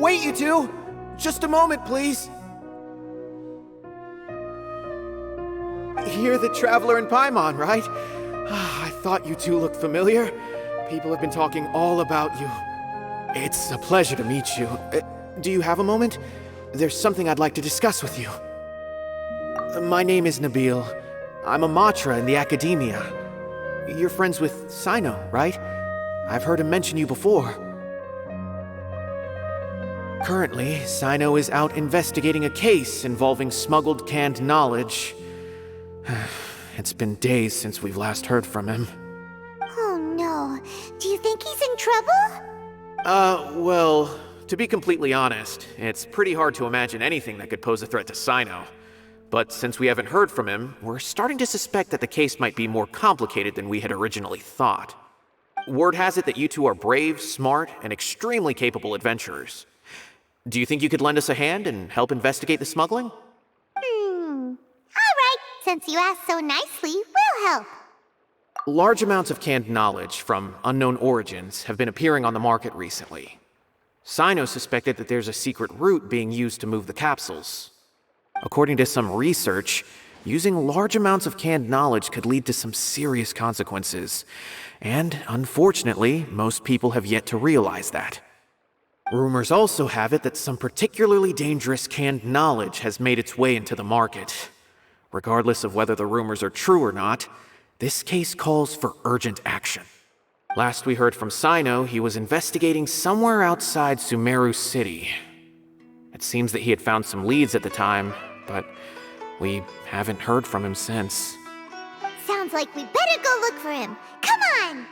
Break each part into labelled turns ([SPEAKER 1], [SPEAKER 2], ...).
[SPEAKER 1] Wait, you two! Just a moment, please. You're the Traveler in Paimon, right? I thought you two looked familiar. People have been talking all about you. It's a pleasure to meet you. Do you have a moment? There's something I'd like to discuss with you. My name is Nabil. I'm a Matra in the Academia. You're friends with Cyno, right? I've heard him mention you before. Currently, Cyno is out investigating a case involving smuggled canned knowledge. It's been days since we've last heard from him.
[SPEAKER 2] Oh no. Do you think he's in trouble?
[SPEAKER 1] Well, to be completely honest, it's pretty hard to imagine anything that could pose a threat to Cyno. But since we haven't heard from him, we're starting to suspect that the case might be more complicated than we had originally thought. Word has it that you two are brave, smart, and extremely capable adventurers. Do you think you could lend us a hand and help investigate the smuggling?
[SPEAKER 2] Alright, since you asked so nicely, we'll help.
[SPEAKER 1] Large amounts of canned knowledge from unknown origins have been appearing on the market recently. Cyno suspected that there's a secret route being used to move the capsules. According to some research, using large amounts of canned knowledge could lead to some serious consequences. And unfortunately, most people have yet to realize that. Rumors also have it that some particularly dangerous canned knowledge has made its way into the market. Regardless of whether the rumors are true or not, this case calls for urgent action. Last we heard from Cyno, he was investigating somewhere outside Sumeru City. It seems that he had found some leads at the time, but we haven't heard from him since.
[SPEAKER 2] Sounds like we better go look for him. Come on!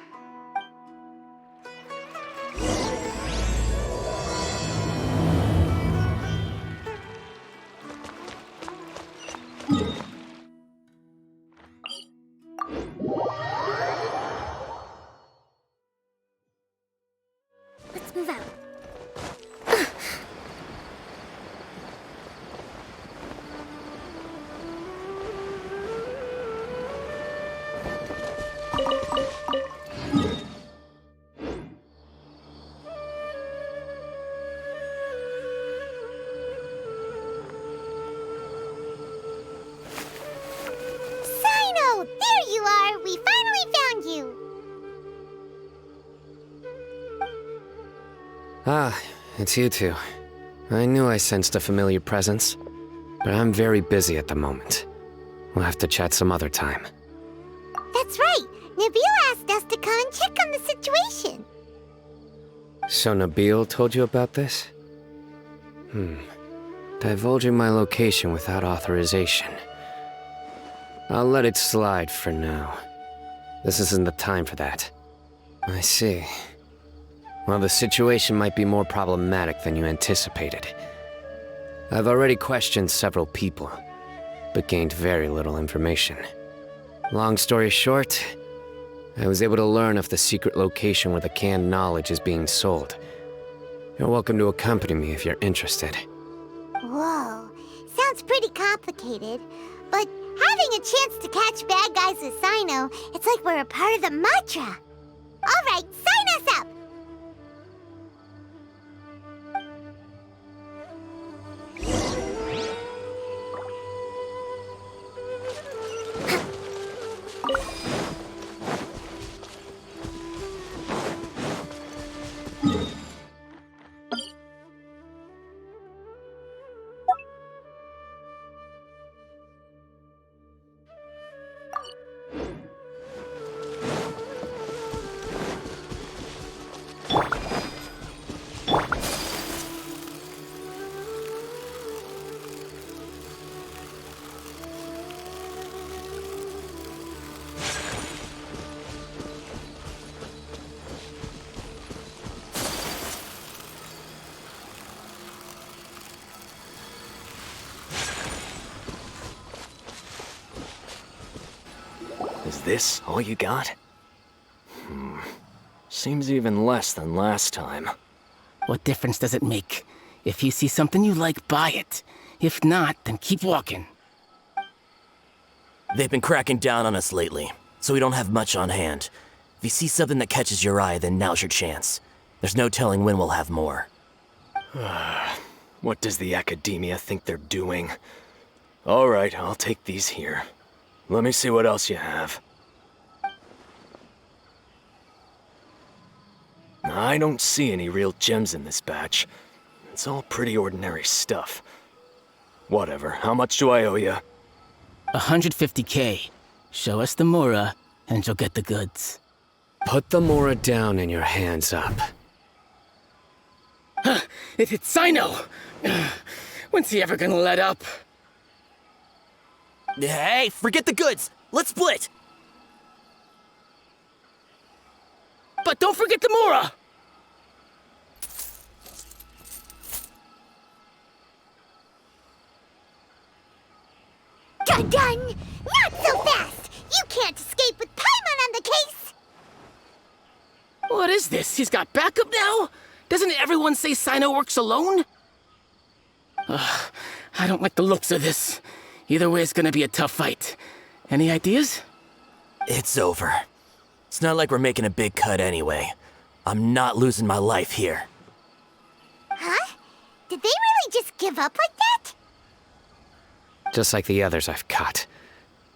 [SPEAKER 2] Let's move out. Cyno! There you are! We finally found you!
[SPEAKER 3] Ah, it's you two. I knew I sensed a familiar presence, but I'm very busy at the moment. We'll have to chat some other time.
[SPEAKER 2] That's right! Nabil asked us to come and check on the situation.
[SPEAKER 3] So Nabil told you about this? Divulging my location without authorization. I'll let it slide for now. This isn't the time for that. I see. Well, the situation might be more problematic than you anticipated. I've already questioned several people, but gained very little information. Long story short, I was able to learn of the secret location where the canned knowledge is being sold. You're welcome to accompany me if you're interested.
[SPEAKER 2] Whoa, sounds pretty complicated, but having a chance to catch bad guys with Cyno, it's like we're a part of the Matra. Alright, sign us up!
[SPEAKER 4] Is this all you got? Seems even less than last time.
[SPEAKER 5] What difference does it make? If you see something you like, buy it. If not, then keep walking.
[SPEAKER 6] They've been cracking down on us lately, so we don't have much on hand. If you see something that catches your eye, then now's your chance. There's no telling when we'll have more.
[SPEAKER 4] What does the Academia think they're doing? Alright, I'll take these here. Let me see what else you have. I don't see any real gems in this batch. It's all pretty ordinary stuff. Whatever, how much do I owe you?
[SPEAKER 5] 150K. Show us the Mora, and you'll get the goods.
[SPEAKER 3] Put the Mora down and your hands up.
[SPEAKER 5] It's Cyno! When's he ever gonna let up?
[SPEAKER 6] Hey, forget the goods! Let's split!
[SPEAKER 5] But don't forget the Mora!
[SPEAKER 2] Dun dun! Not so fast! You can't escape with Paimon on the case!
[SPEAKER 5] What is this? He's got backup now? Doesn't everyone say Cyno works alone? I don't like the looks of this. Either way, it's gonna be a tough fight. Any ideas?
[SPEAKER 6] It's over. It's not like we're making a big cut anyway. I'm not losing my life here.
[SPEAKER 2] Huh? Did they really just give up like that?
[SPEAKER 3] Just like the others I've cut.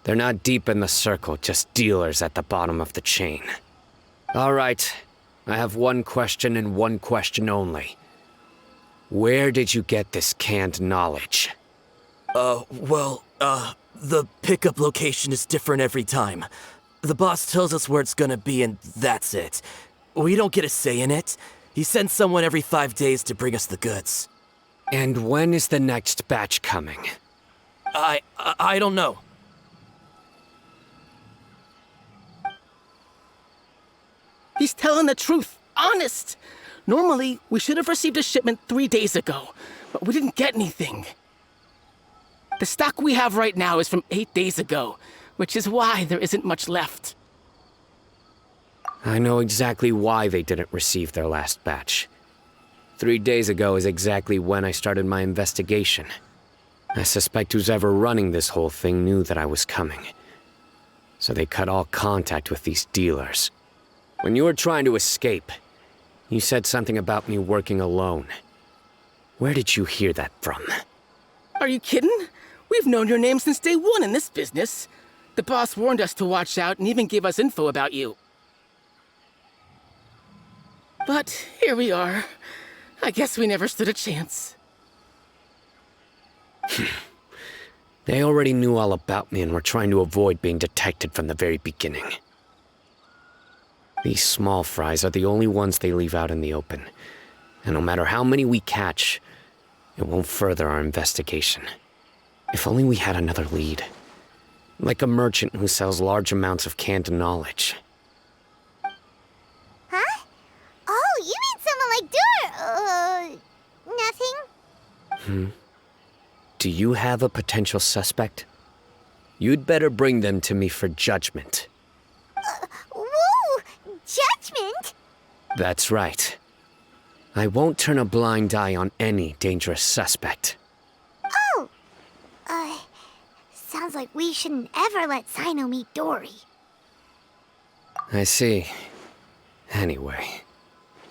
[SPEAKER 3] They're not deep in the circle, just dealers at the bottom of the chain. All right, I have one question and one question only. Where did you get this canned knowledge?
[SPEAKER 6] The pickup location is different every time. The boss tells us where it's gonna be and that's it. We don't get a say in it. He sends someone every 5 days to bring us the goods.
[SPEAKER 3] And when is the next batch coming?
[SPEAKER 6] I don't know.
[SPEAKER 5] He's telling the truth. Honest. Normally, we should have received a shipment 3 days ago, but we didn't get anything. The stock we have right now is from 8 days ago, which is why there isn't much left.
[SPEAKER 3] I know exactly why they didn't receive their last batch. 3 days ago is exactly when I started my investigation. I suspect who's ever running this whole thing knew that I was coming. So they cut all contact with these dealers. When you were trying to escape, you said something about me working alone. Where did you hear that from?
[SPEAKER 5] Are you kidding? We've known your name since day one in this business. The boss warned us to watch out and even gave us info about you. But here we are. I guess we never stood a chance.
[SPEAKER 3] They already knew all about me and were trying to avoid being detected from the very beginning. These small fries are the only ones they leave out in the open. And no matter how many we catch, it won't further our investigation. If only we had another lead. Like a merchant who sells large amounts of canned knowledge.
[SPEAKER 2] Huh? Oh, you mean someone like nothing?
[SPEAKER 3] Do you have a potential suspect? You'd better bring them to me for judgment.
[SPEAKER 2] Whoa! Judgment?
[SPEAKER 3] That's right. I won't turn a blind eye on any dangerous suspect.
[SPEAKER 2] Oh! Sounds like we shouldn't ever let Cyno meet Dory.
[SPEAKER 3] I see. Anyway,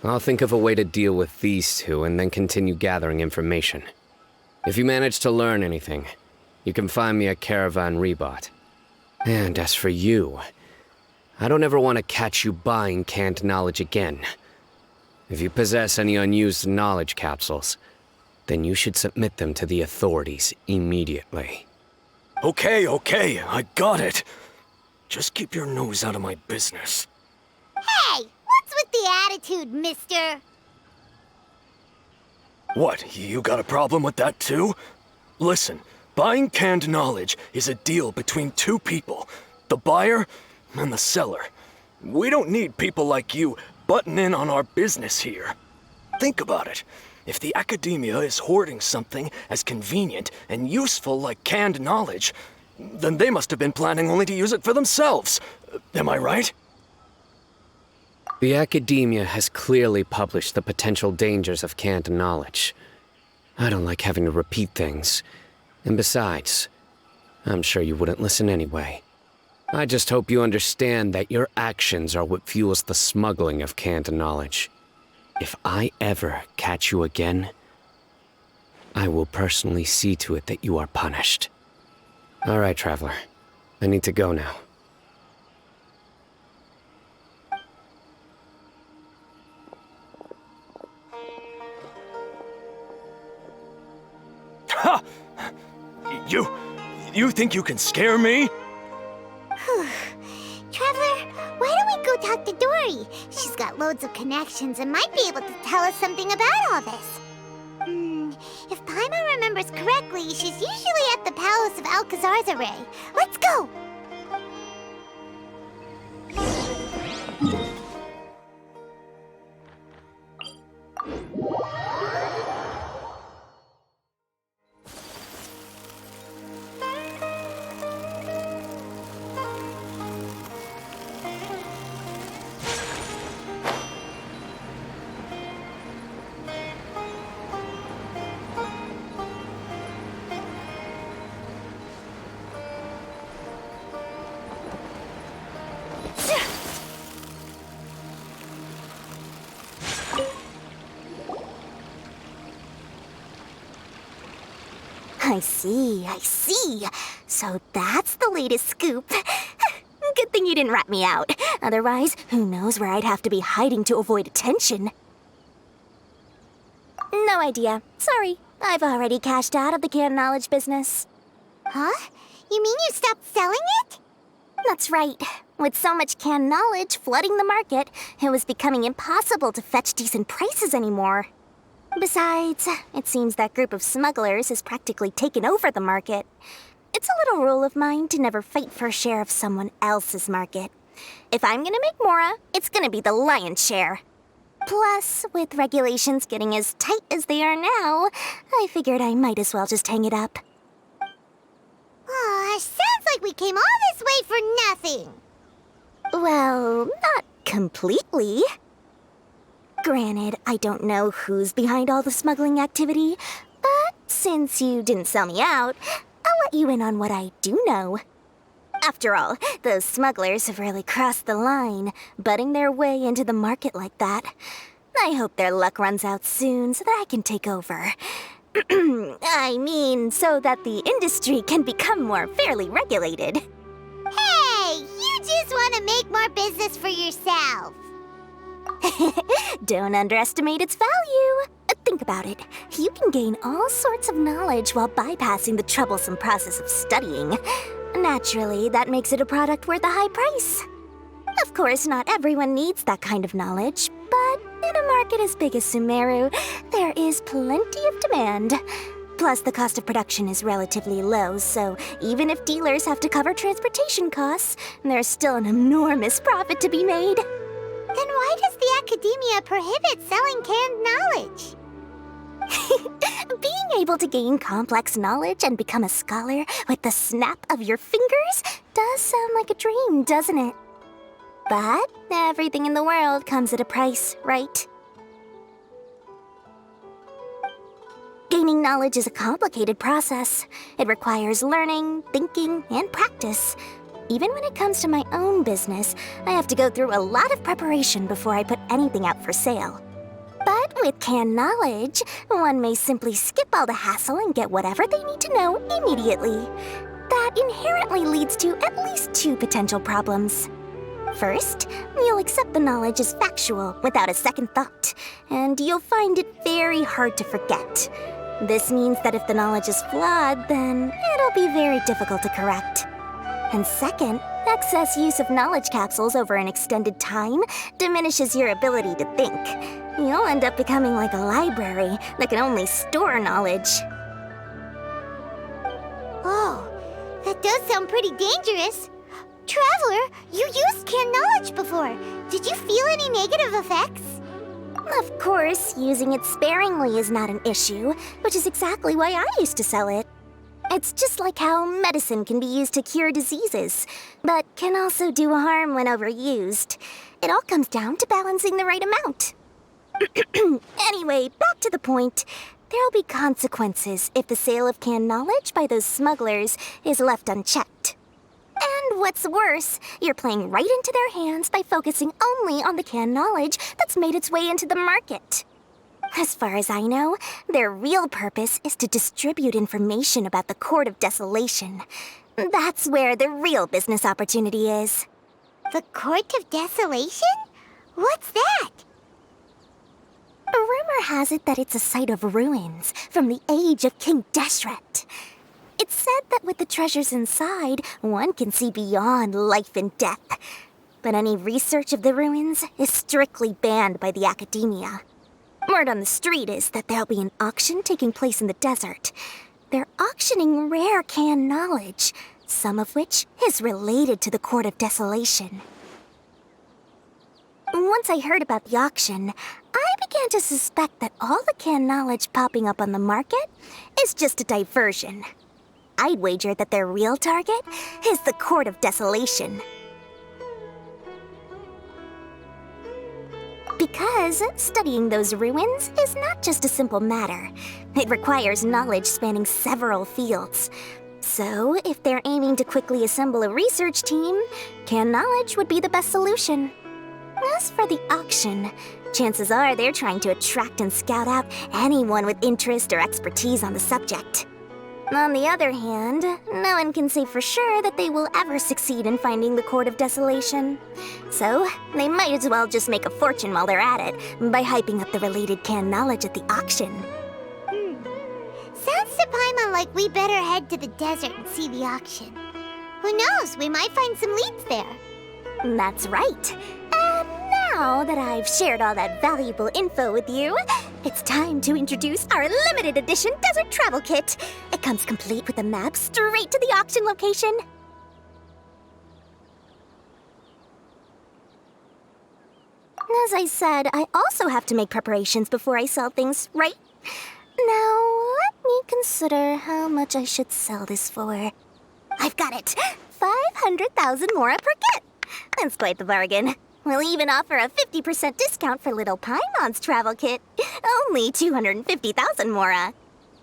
[SPEAKER 3] I'll think of a way to deal with these two and then continue gathering information. If you manage to learn anything, you can find me at Caravan Rebot. And as for you, I don't ever want to catch you buying canned knowledge again. If you possess any unused knowledge capsules, then you should submit them to the authorities immediately.
[SPEAKER 4] Okay, I got it. Just keep your nose out of my business.
[SPEAKER 2] Hey! What's with the attitude, mister?
[SPEAKER 4] What, you got a problem with that too? Listen, buying canned knowledge is a deal between two people, the buyer and the seller. We don't need people like you butting in on our business here. Think about it. If the Academia is hoarding something as convenient and useful like canned knowledge, then they must have been planning only to use it for themselves. Am I right?
[SPEAKER 3] The Academia has clearly published the potential dangers of canned knowledge. I don't like having to repeat things. And besides, I'm sure you wouldn't listen anyway. I just hope you understand that your actions are what fuels the smuggling of canned knowledge. If I ever catch you again, I will personally see to it that you are punished. All right, Traveler. I need to go now.
[SPEAKER 4] Ha! You think you can scare me?
[SPEAKER 2] Traveler, why don't we go talk to Dory? She's got loads of connections and might be able to tell us something about all this. If Paimon remembers correctly, she's usually at the palace of Alcazar's array. Let's go!
[SPEAKER 7] I see. So that's the latest scoop. Good thing you didn't rat me out. Otherwise, who knows where I'd have to be hiding to avoid attention. No idea. Sorry. I've already cashed out of the canned knowledge business.
[SPEAKER 2] Huh? You mean you stopped selling it?
[SPEAKER 7] That's right. With so much canned knowledge flooding the market, it was becoming impossible to fetch decent prices anymore. Besides, it seems that group of smugglers has practically taken over the market. It's a little rule of mine to never fight for a share of someone else's market. If I'm gonna make Mora, it's gonna be the lion's share. Plus, with regulations getting as tight as they are now, I figured I might as well just hang it up.
[SPEAKER 2] Aw, sounds like we came all this way for nothing.
[SPEAKER 7] Well, not completely. Granted, I don't know who's behind all the smuggling activity, but since you didn't sell me out, I'll let you in on what I do know. After all, those smugglers have really crossed the line, butting their way into the market like that. I hope their luck runs out soon so that I can take over. I mean, so that the industry can become more fairly regulated.
[SPEAKER 2] Hey, you just want to make more business for yourself.
[SPEAKER 7] Don't underestimate its value. Think about it. You can gain all sorts of knowledge while bypassing the troublesome process of studying. Naturally, that makes it a product worth a high price. Of course, not everyone needs that kind of knowledge, but in a market as big as Sumeru, there is plenty of demand. Plus, the cost of production is relatively low, so even if dealers have to cover transportation costs, there's still an enormous profit to be made.
[SPEAKER 2] Then why does the academia prohibit selling canned knowledge?
[SPEAKER 7] Being able to gain complex knowledge and become a scholar with the snap of your fingers does sound like a dream, doesn't it? But everything in the world comes at a price, right? Gaining knowledge is a complicated process. It requires learning, thinking, and practice. Even when it comes to my own business, I have to go through a lot of preparation before I put anything out for sale. But with canned knowledge, one may simply skip all the hassle and get whatever they need to know immediately. That inherently leads to at least two potential problems. First, you'll accept the knowledge as factual without a second thought, and you'll find it very hard to forget. This means that if the knowledge is flawed, then it'll be very difficult to correct. And second, excess use of knowledge capsules over an extended time diminishes your ability to think. You'll end up becoming like a library that can only store knowledge.
[SPEAKER 2] Oh, that does sound pretty dangerous. Traveler, you used canned knowledge before. Did you feel any negative effects?
[SPEAKER 7] Of course, using it sparingly is not an issue, which is exactly why I used to sell it. It's just like how medicine can be used to cure diseases, but can also do harm when overused. It all comes down to balancing the right amount. Anyway, back to the point. There'll be consequences if the sale of canned knowledge by those smugglers is left unchecked. And what's worse, you're playing right into their hands by focusing only on the canned knowledge that's made its way into the market. As far as I know, their real purpose is to distribute information about the Court of Desolation. That's where the real business opportunity is.
[SPEAKER 2] The Court of Desolation? What's that?
[SPEAKER 7] Rumor has it that it's a site of ruins from the age of King Deshret. It's said that with the treasures inside, one can see beyond life and death. But any research of the ruins is strictly banned by the academia. Word on the street is that there'll be an auction taking place in the desert. They're auctioning rare canned knowledge, some of which is related to the Court of Desolation. Once I heard about the auction, I began to suspect that all the canned knowledge popping up on the market is just a diversion. I'd wager that their real target is the Court of Desolation. Because studying those ruins is not just a simple matter. It requires knowledge spanning several fields. So, if they're aiming to quickly assemble a research team, canned knowledge would be the best solution. As for the auction, chances are they're trying to attract and scout out anyone with interest or expertise on the subject. On the other hand, no one can say for sure that they will ever succeed in finding the Court of Desolation. So, they might as well just make a fortune while they're at it by hyping up the related canned knowledge at the auction.
[SPEAKER 2] Sounds to Paimon like we better head to the desert and see the auction. Who knows, we might find some leads there.
[SPEAKER 7] That's right. And now that I've shared all that valuable info with you, it's time to introduce our limited edition desert travel kit. It comes complete with a map straight to the auction location. As I said, I also have to make preparations before I sell things, right? Now, let me consider how much I should sell this for. I've got it! 500,000 mora per kit! That's quite the bargain. We'll even offer a 50% discount for little Paimon's travel kit. Only 250,000 mora.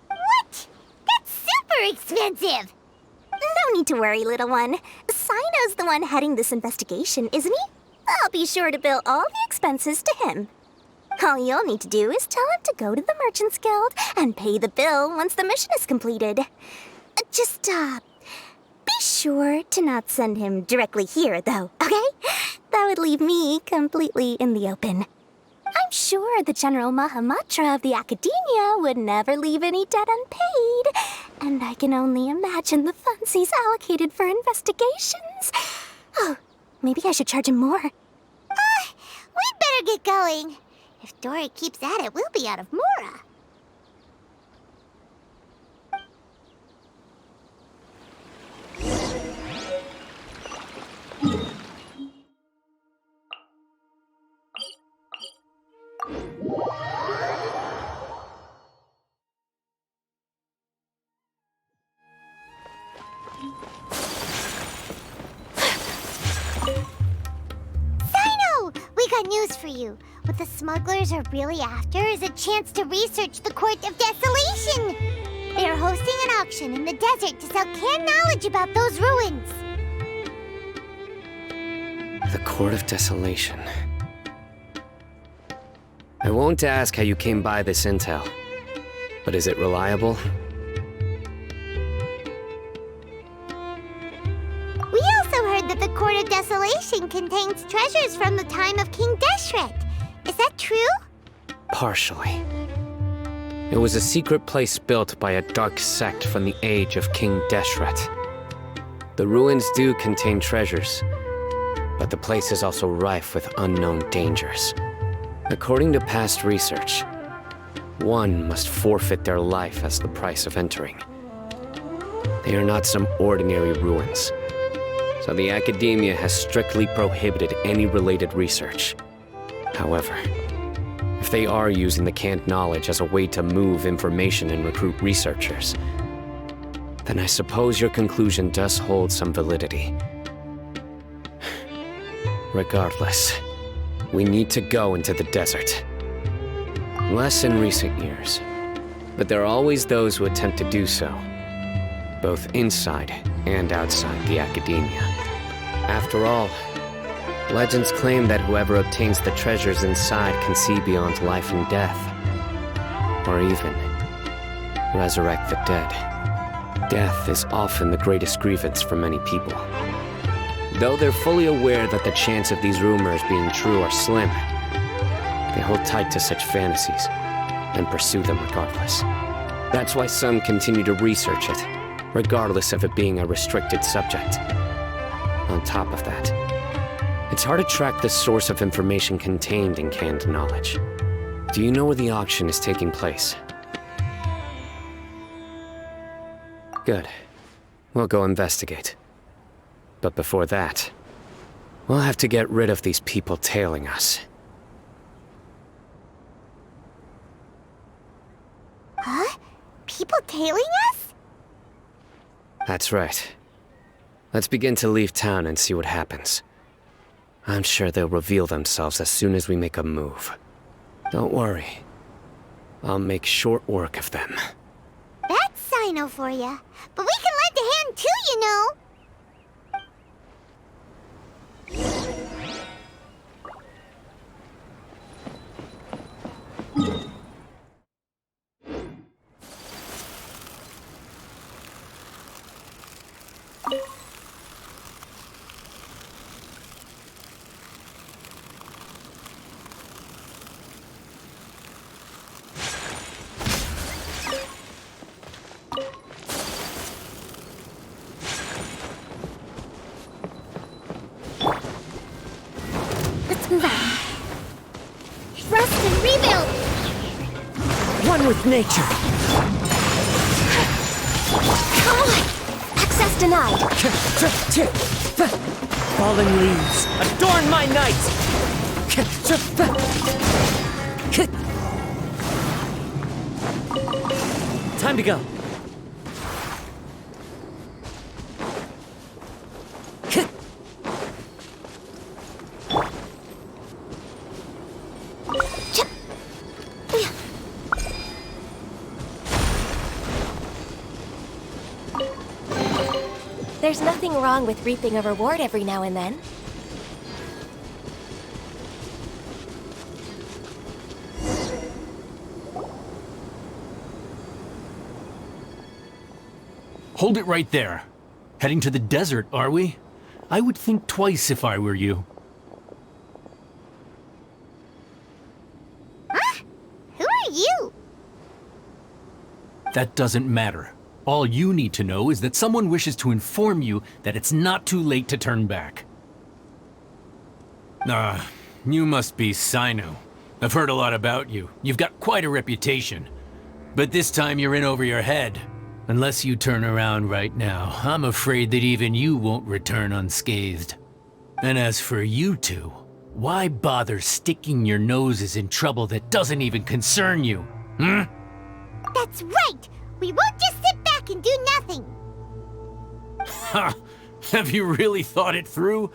[SPEAKER 2] What? That's super expensive!
[SPEAKER 7] No need to worry, little one. Cyno's the one heading this investigation, isn't he? I'll be sure to bill all the expenses to him. All you'll need to do is tell him to go to the Merchants Guild and pay the bill once the mission is completed. Just, be sure to not send him directly here, though, okay? That would leave me completely in the open. I'm sure the General Mahamatra of the Academia would never leave any debt unpaid, and I can only imagine the funds he's allocated for investigations. Oh, maybe I should charge him more.
[SPEAKER 2] We'd better get going. If Dory keeps at it, we'll be out of mora. Cyno! We got news for you. What the smugglers are really after is a chance to research the Court of Desolation. They are hosting an auction in the desert to sell canned knowledge about those ruins.
[SPEAKER 3] The Court of Desolation. I won't ask how you came by this intel, but is it reliable?
[SPEAKER 2] We also heard that the Court of Desolation contains treasures from the time of King Deshret. Is that true?
[SPEAKER 3] Partially. It was a secret place built by a dark sect from the age of King Deshret. The ruins do contain treasures, but the place is also rife with unknown dangers. According to past research, one must forfeit their life as the price of entering. They are not some ordinary ruins, so the Academia has strictly prohibited any related research. However, if they are using the canned knowledge as a way to move information and recruit researchers, then I suppose your conclusion does hold some validity. Regardless, we need to go into the desert. Less in recent years, but there are always those who attempt to do so, both inside and outside the Academia. After all, legends claim that whoever obtains the treasures inside can see beyond life and death. or even resurrect the dead. Death is often the greatest grievance for many people. Though they're fully aware that the chance of these rumors being true are slim, they hold tight to such fantasies and pursue them regardless. That's why some continue to research it, regardless of it being a restricted subject. On top of that, it's hard to track the source of information contained in canned knowledge. Do you know where the auction is taking place? Good. We'll go investigate. But before that, we'll have to get rid of these people tailing us.
[SPEAKER 2] Huh? People tailing us?
[SPEAKER 3] That's right. Let's begin to leave town and see what happens. I'm sure they'll reveal themselves as soon as we make a move. Don't worry. I'll make short work of them.
[SPEAKER 2] That's Cyno for ya. But we can lend a hand too, you know.
[SPEAKER 7] Let's move on. Rest and rebuild!
[SPEAKER 6] One with nature.
[SPEAKER 7] Access denied.
[SPEAKER 6] Fallen leaves, adorn my night! Time to go.
[SPEAKER 8] There's nothing wrong with reaping a reward every now and then.
[SPEAKER 9] Hold it right there. Heading to the desert, are we? I would think twice if I were you.
[SPEAKER 2] Huh? Who are you?
[SPEAKER 9] That doesn't matter. All you need to know is that someone wishes to inform you that it's not too late to turn back. You must be Cyno. I've heard a lot about you. You've got quite a reputation. But this time you're in over your head. Unless you turn around right now, I'm afraid that even you won't return unscathed. And as for you two, why bother sticking your noses in trouble that doesn't even concern you?
[SPEAKER 2] That's right! We won't just sit back and do nothing!
[SPEAKER 9] Ha! Have you really thought it through?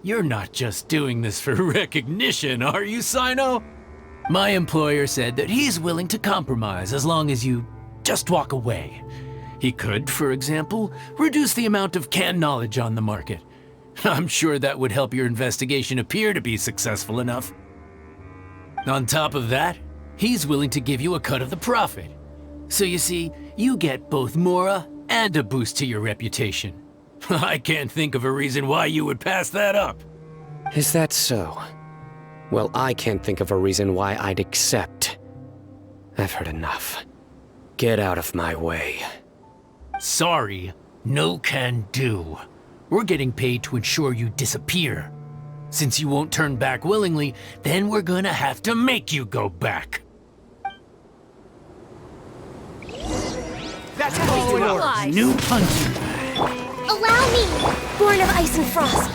[SPEAKER 9] You're not just doing this for recognition, are you, Cyno? My employer said that he's willing to compromise as long as you just walk away. He could, for example, reduce the amount of canned knowledge on the market. I'm sure that would help your investigation appear to be successful enough. On top of that, he's willing to give you a cut of the profit. So you see, you get both Mora and a boost to your reputation. I can't think of a reason why you would pass that up.
[SPEAKER 3] Is that so? Well, I can't think of a reason why I'd accept. I've heard enough. Get out of my way.
[SPEAKER 9] Sorry, no can do. We're getting paid to ensure you disappear. Since you won't turn back willingly, then we're gonna have to make you go back.
[SPEAKER 1] That's how you
[SPEAKER 9] New puncher.
[SPEAKER 7] Allow me! Born of ice and frost.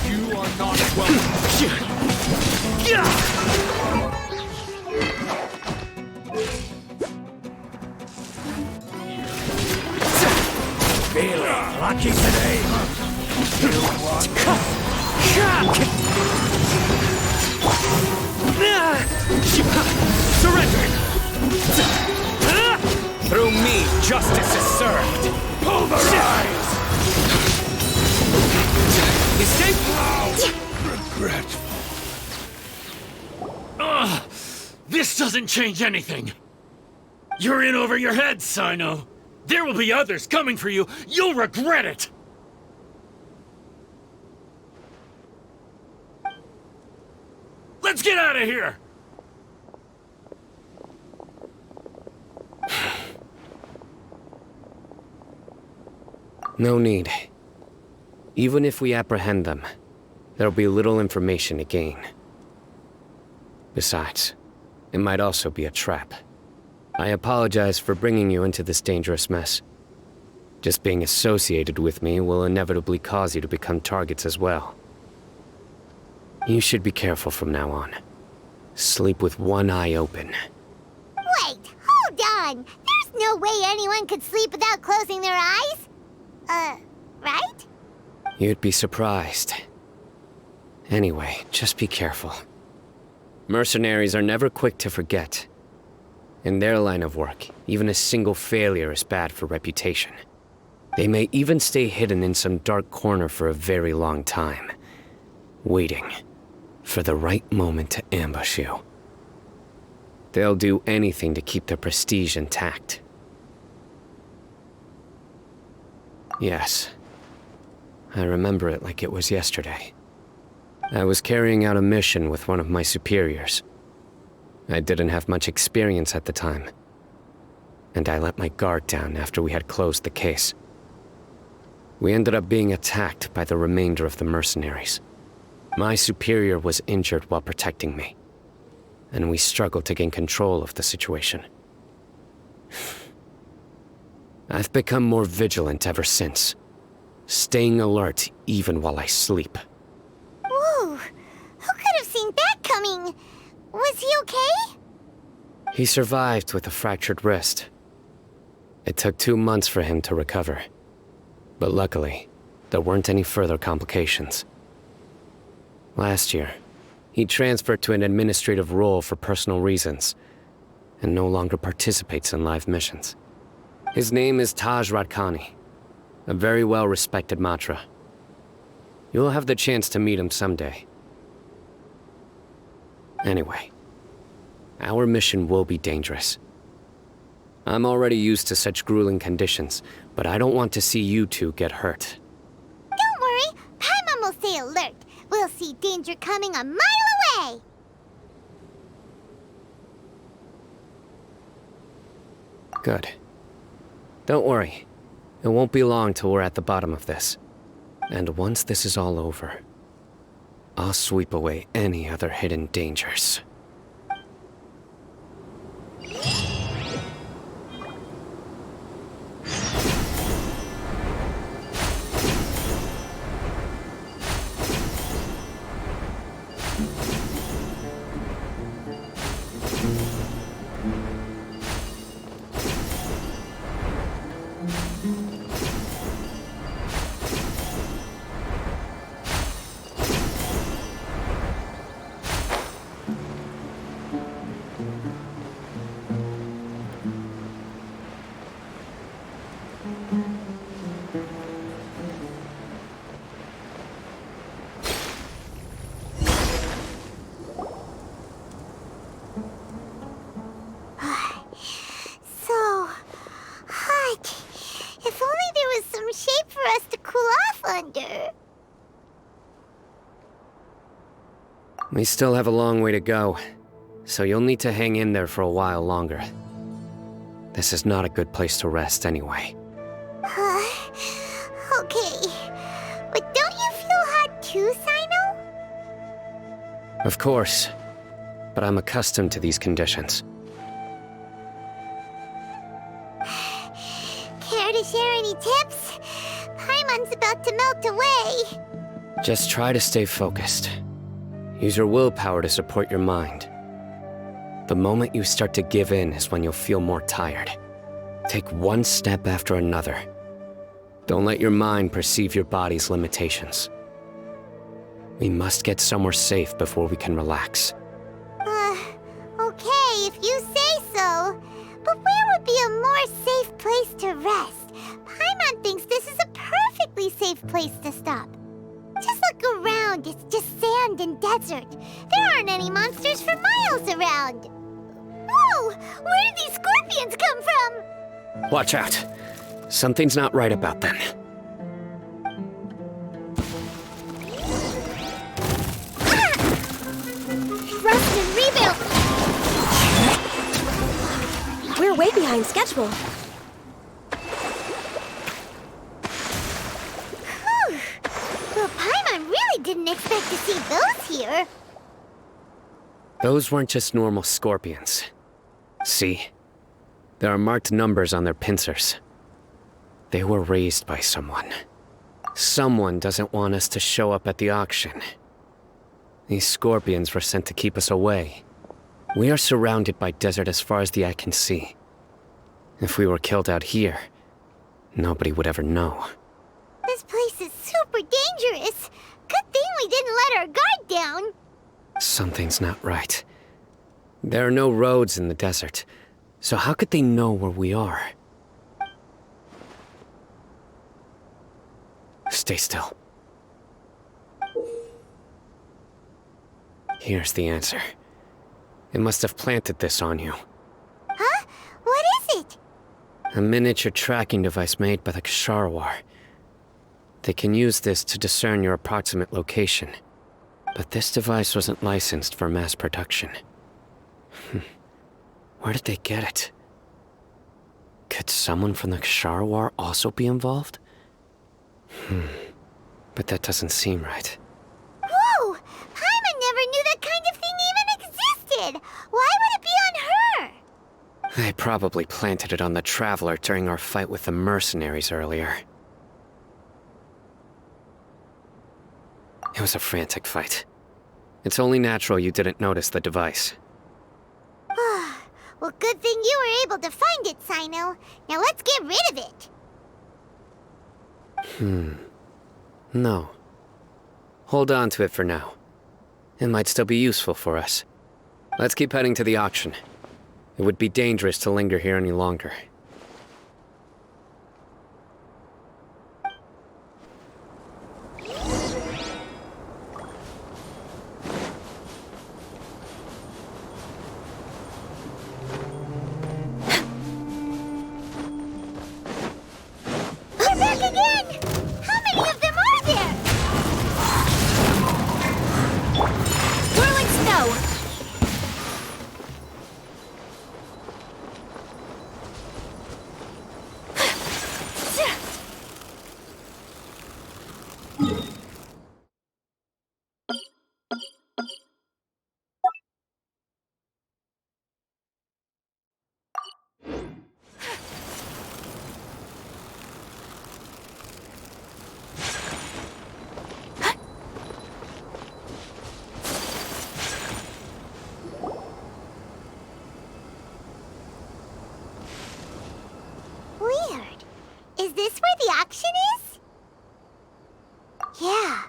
[SPEAKER 1] You are not welcome.
[SPEAKER 4] Feeling lucky today?
[SPEAKER 1] Surrender! Through me, justice is served.
[SPEAKER 4] Pulverize!
[SPEAKER 1] Escape!
[SPEAKER 4] Regretful.
[SPEAKER 9] Ugh! This doesn't change anything! You're in over your head, Cyno! There will be others coming for you! You'll regret it! Let's get out of here!
[SPEAKER 3] No need. Even if we apprehend them, there'll be little information to gain. Besides, it might also be a trap. I apologize for bringing you into this dangerous mess. Just being associated with me will inevitably cause you to become targets as well. You should be careful from now on. Sleep with one eye open.
[SPEAKER 2] Wait, hold on! There's no way anyone could sleep without closing their eyes? Right?
[SPEAKER 3] You'd be surprised. Anyway, just be careful. Mercenaries are never quick to forget. In their line of work, even a single failure is bad for reputation. They may even stay hidden in some dark corner for a very long time, waiting for the right moment to ambush you. They'll do anything to keep their prestige intact. Yes, I remember it like it was yesterday. I was carrying out a mission with one of my superiors. I didn't have much experience at the time, and I let my guard down after we had closed the case. We ended up being attacked by the remainder of the mercenaries. My superior was injured while protecting me, and we struggled to gain control of the situation. I've become more vigilant ever since, staying alert even while I sleep.
[SPEAKER 2] Whoa! Who could have seen that coming? Was he okay?
[SPEAKER 3] He survived with a fractured wrist. It took 2 months for him to recover. But luckily, there weren't any further complications. Last year, he transferred to an administrative role for personal reasons, and no longer participates in live missions. His name is Taj Radkani, a very well-respected Matra. You'll have the chance to meet him someday. Anyway, our mission will be dangerous. I'm already used to such grueling conditions, but I don't want to see you two get hurt.
[SPEAKER 2] Don't worry, Paimon will stay alert. We'll see danger coming a mile away!
[SPEAKER 3] Good. Don't worry. It won't be long till we're at the bottom of this. And once this is all over, I'll sweep away any other hidden dangers.
[SPEAKER 2] So hot. If only there was some shade for us to cool off under.
[SPEAKER 3] We still have a long way to go, so you'll need to hang in there for a while longer. This is not a good place to rest anyway.
[SPEAKER 2] Okay. But don't you feel hot too, Cyno?
[SPEAKER 3] Of course, but I'm accustomed to these conditions.
[SPEAKER 2] Care to share any tips? Paimon's about to melt away.
[SPEAKER 3] Just try to stay focused. Use your willpower to support your mind. The moment you start to give in is when you'll feel more tired. Take one step after another. Don't let your mind perceive your body's limitations. We must get somewhere safe before we can relax.
[SPEAKER 2] Okay, if you say so. But where would be a more safe place to rest? Paimon thinks this is a perfectly safe place to stop. Just look around. around. It's just sand and desert. There aren't any monsters for miles around. Whoa! Where did these scorpions come from?
[SPEAKER 3] Watch out. Something's not right about them.
[SPEAKER 2] Rust and rebuild!
[SPEAKER 8] We're way behind schedule.
[SPEAKER 2] Whew. Well, Paimon really didn't expect to see those here.
[SPEAKER 3] Those weren't just normal scorpions. See? There are marked numbers on their pincers. They were raised by someone. Someone doesn't want us to show up at the auction. These scorpions were sent to keep us away. We are surrounded by desert as far as the eye can see. If we were killed out here, nobody would ever know.
[SPEAKER 2] This place is super dangerous. Good thing we didn't let our guard down.
[SPEAKER 3] Something's not right. There are no roads in the desert, so how could they know where we are? Stay still. Here's the answer. It must have planted this on you.
[SPEAKER 2] Huh? What is it?
[SPEAKER 3] A miniature tracking device made by the Ksharawar. They can use this to discern your approximate location. But this device wasn't licensed for mass production. Where did they get it? Could someone from the Ksharawar also be involved? But that doesn't seem right.
[SPEAKER 2] Whoa! Paimon never knew that kind of thing even existed! Why would it be on her?
[SPEAKER 3] They probably planted it on the Traveler during our fight with the mercenaries earlier. It was a frantic fight. It's only natural you didn't notice the device.
[SPEAKER 2] Well, good thing you were able to find it, Cyno. Now let's get rid of it.
[SPEAKER 3] No. Hold on to it for now. It might still be useful for us. Let's keep heading to the auction. It would be dangerous to linger here any longer.
[SPEAKER 2] We're back again! How many of them are there?
[SPEAKER 8] Whirling snow!
[SPEAKER 2] Weird. Is this where the auction is? Yeah,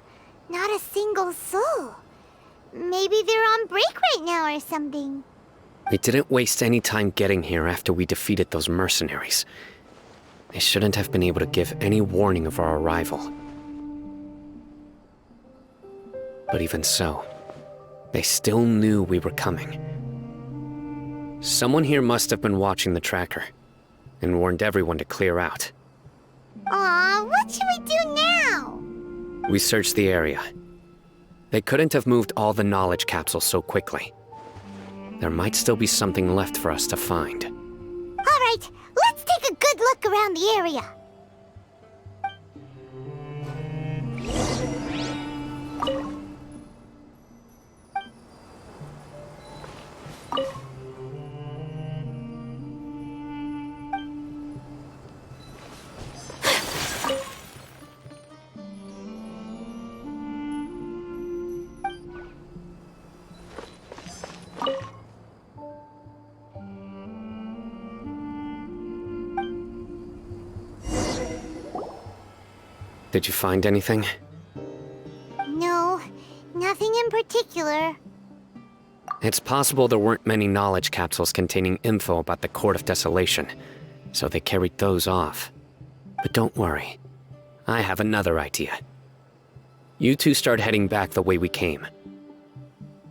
[SPEAKER 2] not a single soul. Maybe they're on break right now or something.
[SPEAKER 3] We didn't waste any time getting here after we defeated those mercenaries. They shouldn't have been able to give any warning of our arrival. But even so, they still knew we were coming. Someone here must have been watching the tracker and warned everyone to clear out.
[SPEAKER 2] Aw, what should we do now?
[SPEAKER 3] We searched the area. They couldn't have moved all the knowledge capsules so quickly. There might still be something left for us to find.
[SPEAKER 2] All right, let's take a good look around the area.
[SPEAKER 3] Did you find anything?
[SPEAKER 2] No, nothing in particular.
[SPEAKER 3] It's possible there weren't many knowledge capsules containing info about the Court of Desolation, so they carried those off. But don't worry. I have another idea. You two start heading back the way we came.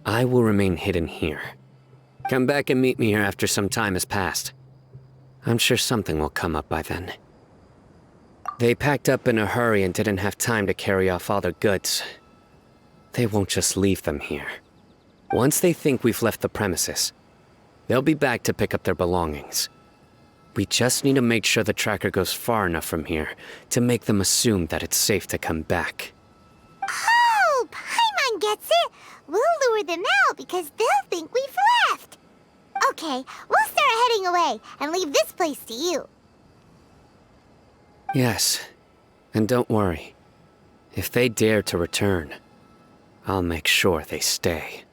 [SPEAKER 3] I will remain hidden here. Come back and meet me here after some time has passed. I'm sure something will come up by then. They packed up in a hurry and didn't have time to carry off all their goods. They won't just leave them here. Once they think we've left the premises, they'll be back to pick up their belongings. We just need to make sure the tracker goes far enough from here to make them assume that it's safe to come back.
[SPEAKER 2] Oh, Paimon gets it! We'll lure them out because they'll think we've left! Okay, we'll start heading away and leave this place to you.
[SPEAKER 3] Yes, and don't worry. If they dare to return, I'll make sure they stay.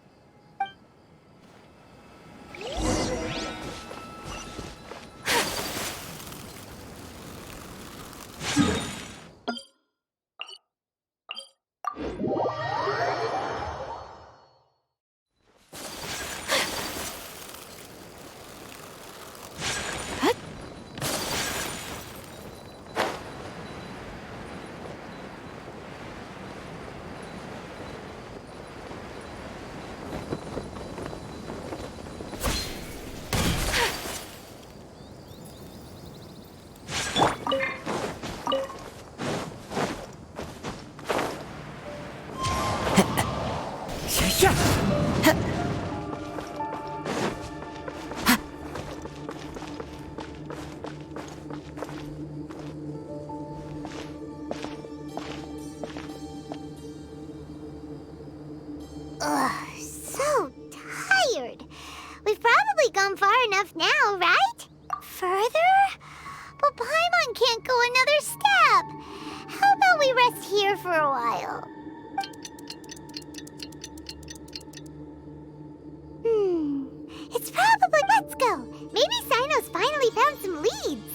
[SPEAKER 2] Ugh, so tired. We've probably gone far enough now, right? Further? But Paimon can't go another step. How about we rest here for a while? It's probably... Let's go. Maybe Cyno's finally found some leads.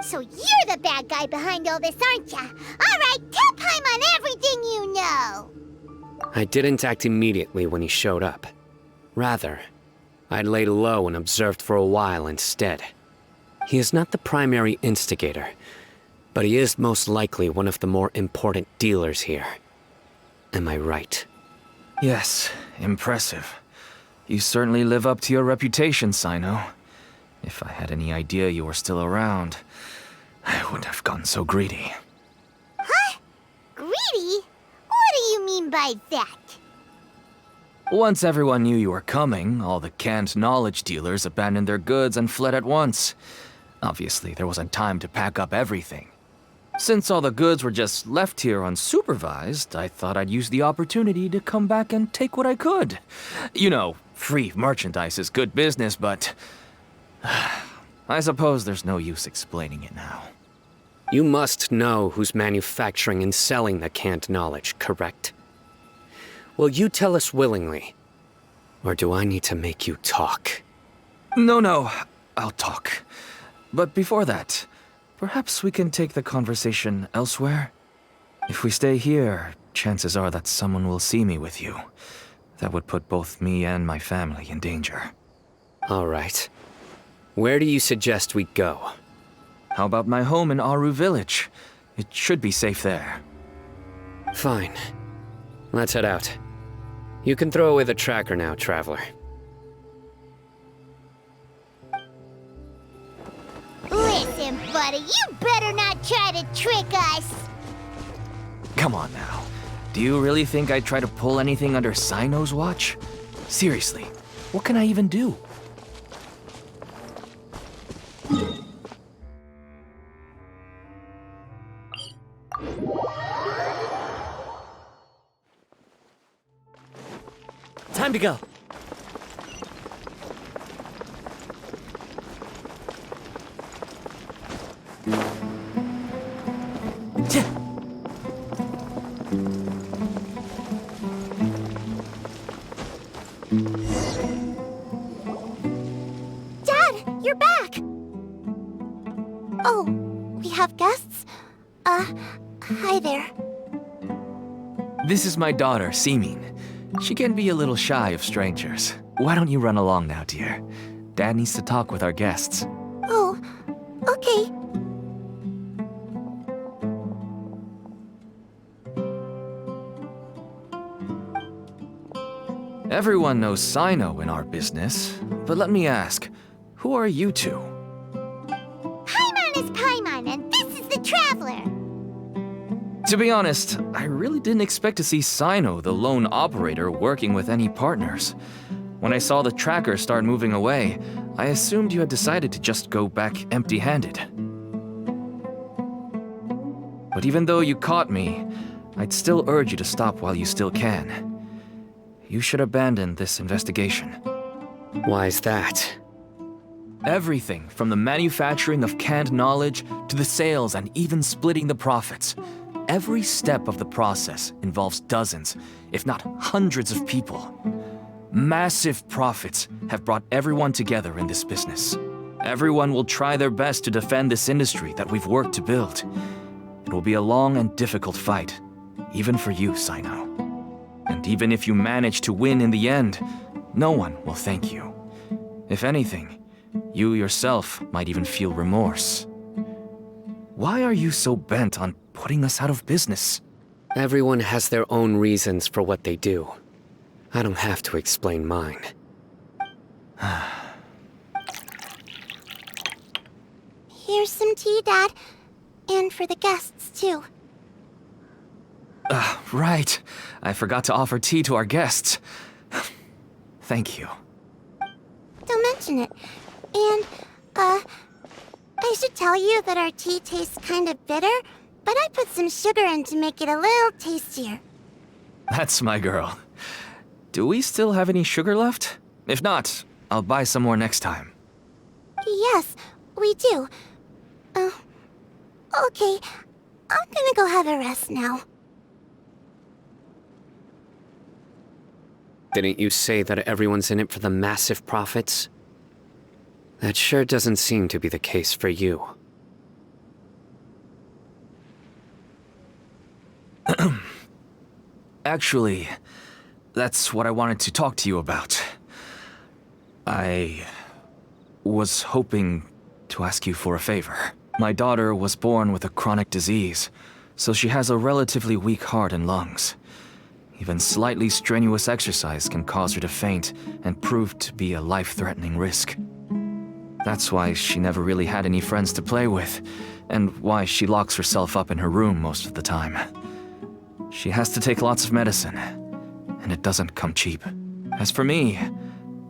[SPEAKER 2] So you're the bad guy behind all this, aren't ya? All right, tell Paimon everything you know.
[SPEAKER 3] I didn't act immediately when he showed up. Rather, I laid low and observed for a while instead. He is not the primary instigator, but he is most likely one of the more important dealers here. Am I right?
[SPEAKER 10] Yes, impressive. You certainly live up to your reputation, Cyno. If I had any idea you were still around, I wouldn't have gotten so greedy.
[SPEAKER 2] Huh? Greedy? What do you mean by that?
[SPEAKER 10] Once everyone knew you were coming, all the canned knowledge dealers abandoned their goods and fled at once. Obviously, there wasn't time to pack up everything. Since all the goods were just left here unsupervised, I thought I'd use the opportunity to come back and take what I could. You know, free merchandise is good business, but... I suppose there's no use explaining it now.
[SPEAKER 3] You must know who's manufacturing and selling the canned knowledge, correct? Will you tell us willingly? Or do I need to make you talk?
[SPEAKER 10] No, I'll talk. But before that, perhaps we can take the conversation elsewhere? If we stay here, chances are that someone will see me with you. That would put both me and my family in danger.
[SPEAKER 3] All right. Where do you suggest we go?
[SPEAKER 10] How about my home in Aru Village? It should be safe there.
[SPEAKER 3] Fine. Let's head out. You can throw away the tracker now, traveler.
[SPEAKER 2] Listen, buddy, you better not try to trick us.
[SPEAKER 10] Come on now. Do you really think I'd try to pull anything under Cyno's watch? Seriously, what can I even do?
[SPEAKER 6] time to go.
[SPEAKER 2] Dad, you're back! Oh, we have guests? Hi there.
[SPEAKER 10] This is my daughter, Simin. She can be a little shy of strangers. Why don't you run along now, dear? Dad needs to talk with our guests.
[SPEAKER 2] Oh, okay.
[SPEAKER 10] Everyone knows Cyno in our business, but let me ask, who are you two?
[SPEAKER 2] Paimon is Paimon, and this is the Traveler!
[SPEAKER 10] To be honest, I really didn't expect to see Cyno, the lone operator, working with any partners. When I saw the tracker start moving away, I assumed you had decided to just go back empty-handed. But even though you caught me, I'd still urge you to stop while you still can. You should abandon this investigation.
[SPEAKER 3] Why is that?
[SPEAKER 10] Everything from the manufacturing of canned knowledge to the sales and even splitting the profits. Every step of the process involves dozens, if not hundreds of people. Massive profits have brought everyone together in this business. Everyone will try their best to defend this industry that we've worked to build. It will be a long and difficult fight, even for you, Cyno. And even if you manage to win in the end, no one will thank you. If anything, you yourself might even feel remorse. Why are you so bent on putting us out of business?
[SPEAKER 3] Everyone has their own reasons for what they do. I don't have to explain mine.
[SPEAKER 2] Here's some tea, Dad. And for the guests, too.
[SPEAKER 10] Right. I forgot to offer tea to our guests. Thank you.
[SPEAKER 2] Don't mention it. And, I should tell you that our tea tastes kind of bitter, but I put some sugar in to make it a little tastier.
[SPEAKER 10] That's my girl. Do we still have any sugar left? If not, I'll buy some more next time.
[SPEAKER 2] Yes, we do. Okay. I'm gonna go have a rest now.
[SPEAKER 3] Didn't you say that everyone's in it for the massive profits? That sure doesn't seem to be the case for you.
[SPEAKER 10] Actually, that's what I wanted to talk to you about. I was hoping to ask you for a favor. My daughter was born with a chronic disease, so she has a relatively weak heart and lungs. Even slightly strenuous exercise can cause her to faint and prove to be a life-threatening risk. That's why she never really had any friends to play with, and why she locks herself up in her room most of the time. She has to take lots of medicine, and it doesn't come cheap. As for me,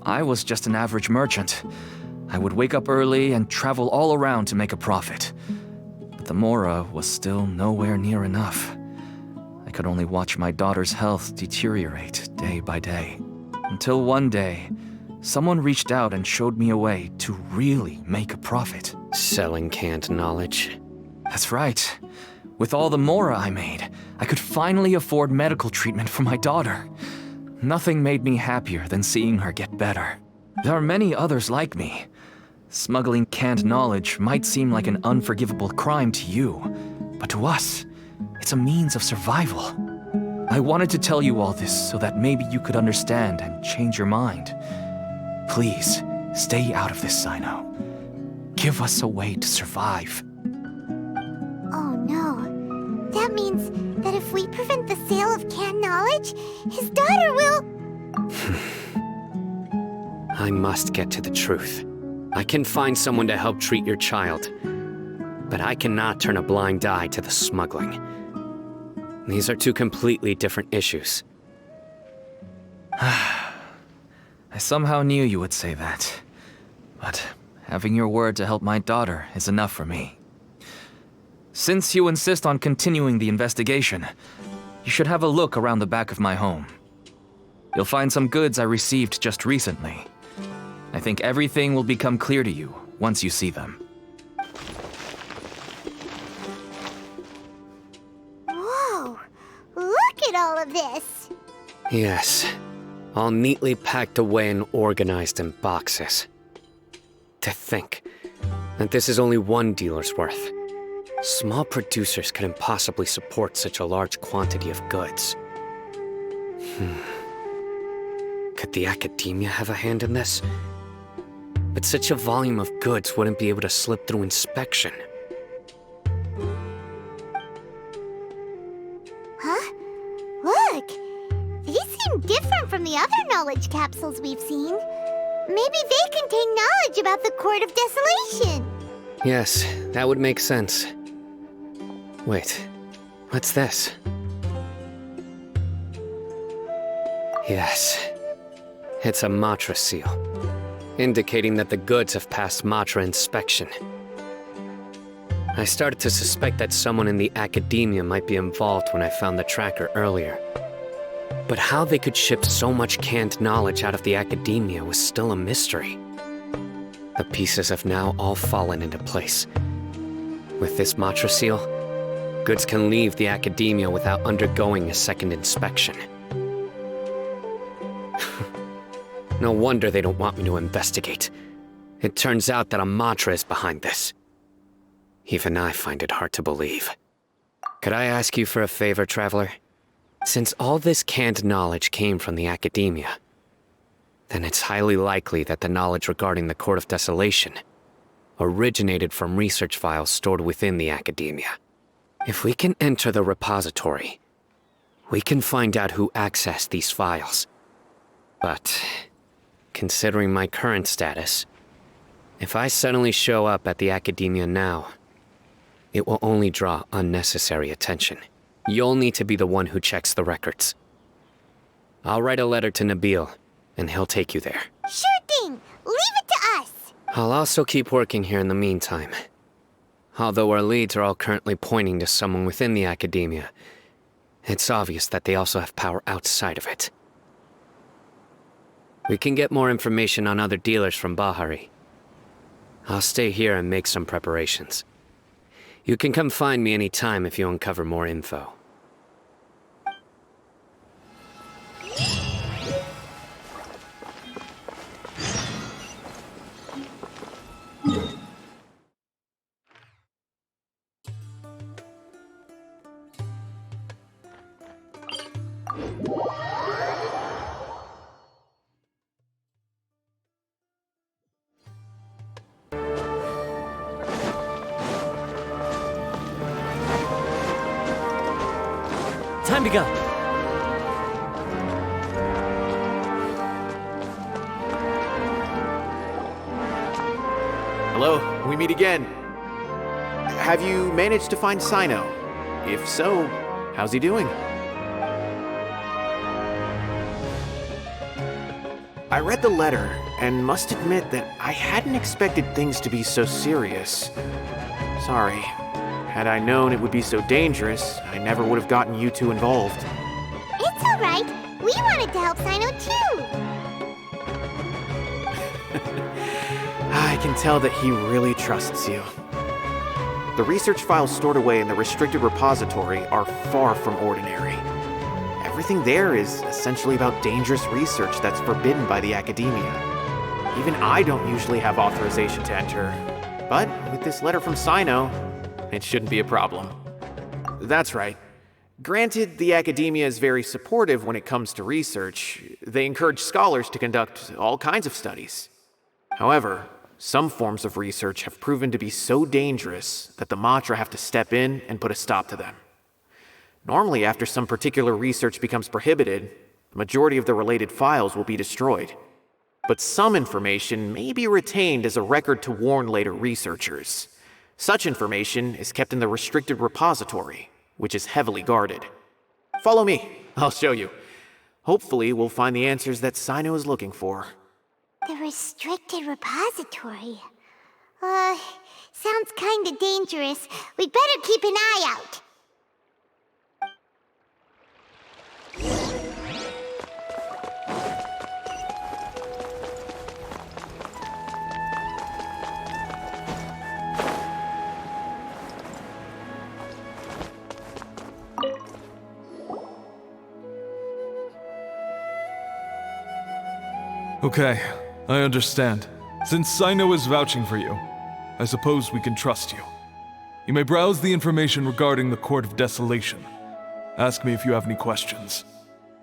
[SPEAKER 10] I was just an average merchant. I would wake up early and travel all around to make a profit. But the Mora was still nowhere near enough. I could only watch my daughter's health deteriorate day by day. Until one day, someone reached out and showed me a way to really make a profit.
[SPEAKER 3] Selling canned knowledge.
[SPEAKER 10] That's right. With all the Mora I made, I could finally afford medical treatment for my daughter. Nothing made me happier than seeing her get better. There are many others like me. Smuggling canned knowledge might seem like an unforgivable crime to you, but to us, it's a means of survival. I wanted to tell you all this so that maybe you could understand and change your mind. Please, stay out of this, Cyno. Give us a way to survive.
[SPEAKER 2] Oh no. That means that if we prevent the sale of canned knowledge, his daughter will...
[SPEAKER 3] I must get to the truth. I can find someone to help treat your child, but I cannot turn a blind eye to the smuggling. These are two completely different issues.
[SPEAKER 10] I somehow knew you would say that. But having your word to help my daughter is enough for me. Since you insist on continuing the investigation, you should have a look around the back of my home. You'll find some goods I received just recently. I think everything will become clear to you once you see them.
[SPEAKER 2] Whoa! Look at all of this!
[SPEAKER 3] Yes, all neatly packed away and organized in boxes. To think that this is only one dealer's worth. Small producers couldn't possibly support such a large quantity of goods. Could the academia have a hand in this? But such a volume of goods wouldn't be able to slip through inspection.
[SPEAKER 2] Huh? Look! These seem different from the other knowledge capsules we've seen. Maybe they contain knowledge about the Court of Desolation.
[SPEAKER 3] Yes, that would make sense. Wait, what's this? Yes, it's a Matra seal, indicating that the goods have passed Matra inspection. I started to suspect that someone in the academia might be involved when I found the tracker earlier. But how they could ship so much canned knowledge out of the academia was still a mystery. The pieces have now all fallen into place. With this Matra seal, goods can leave the academia without undergoing a second inspection. No wonder they don't want me to investigate. It turns out that a Matra is behind this. Even I find it hard to believe. Could I ask you for a favor, Traveler? Since all this canned knowledge came from the academia, then it's highly likely that the knowledge regarding the Court of Desolation originated from research files stored within the academia. If we can enter the repository, we can find out who accessed these files. But, considering my current status, if I suddenly show up at the academia now, it will only draw unnecessary attention. You'll need to be the one who checks the records. I'll write a letter to Nabil, and he'll take you there.
[SPEAKER 2] Sure thing! Leave it to us!
[SPEAKER 3] I'll also keep working here in the meantime. Although our leads are all currently pointing to someone within the academia, it's obvious that they also have power outside of it. We can get more information on other dealers from Bahari. I'll stay here and make some preparations. You can come find me anytime if you uncover more info.
[SPEAKER 6] Time to go.
[SPEAKER 1] Hello, we meet again. Have you managed to find Cyno? If so, how's he doing? I read the letter and must admit that I hadn't expected things to be so serious. Sorry. Had I known it would be so dangerous, I never would have gotten you two involved.
[SPEAKER 2] It's alright. We wanted to help Cyno too.
[SPEAKER 1] I can tell that he really trusts you. The research files stored away in the restricted repository are far from ordinary. Everything there is essentially about dangerous research that's forbidden by the academia. Even I don't usually have authorization to enter. But with this letter from Cyno, it shouldn't be a problem. That's right. Granted, the academia is very supportive when it comes to research. They encourage scholars to conduct all kinds of studies. However, some forms of research have proven to be so dangerous that the Matra have to step in and put a stop to them. Normally, after some particular research becomes prohibited, the majority of the related files will be destroyed. But some information may be retained as a record to warn later researchers. Such information is kept in the restricted repository, which is heavily guarded. Follow me, I'll show you. Hopefully, we'll find the answers that Cyno is looking for.
[SPEAKER 2] The restricted repository. Sounds kinda dangerous. We'd better keep an eye out.
[SPEAKER 11] Okay, I understand. Since Cyno is vouching for you, I suppose we can trust you. You may browse the information regarding the Court of Desolation. Ask me if you have any questions.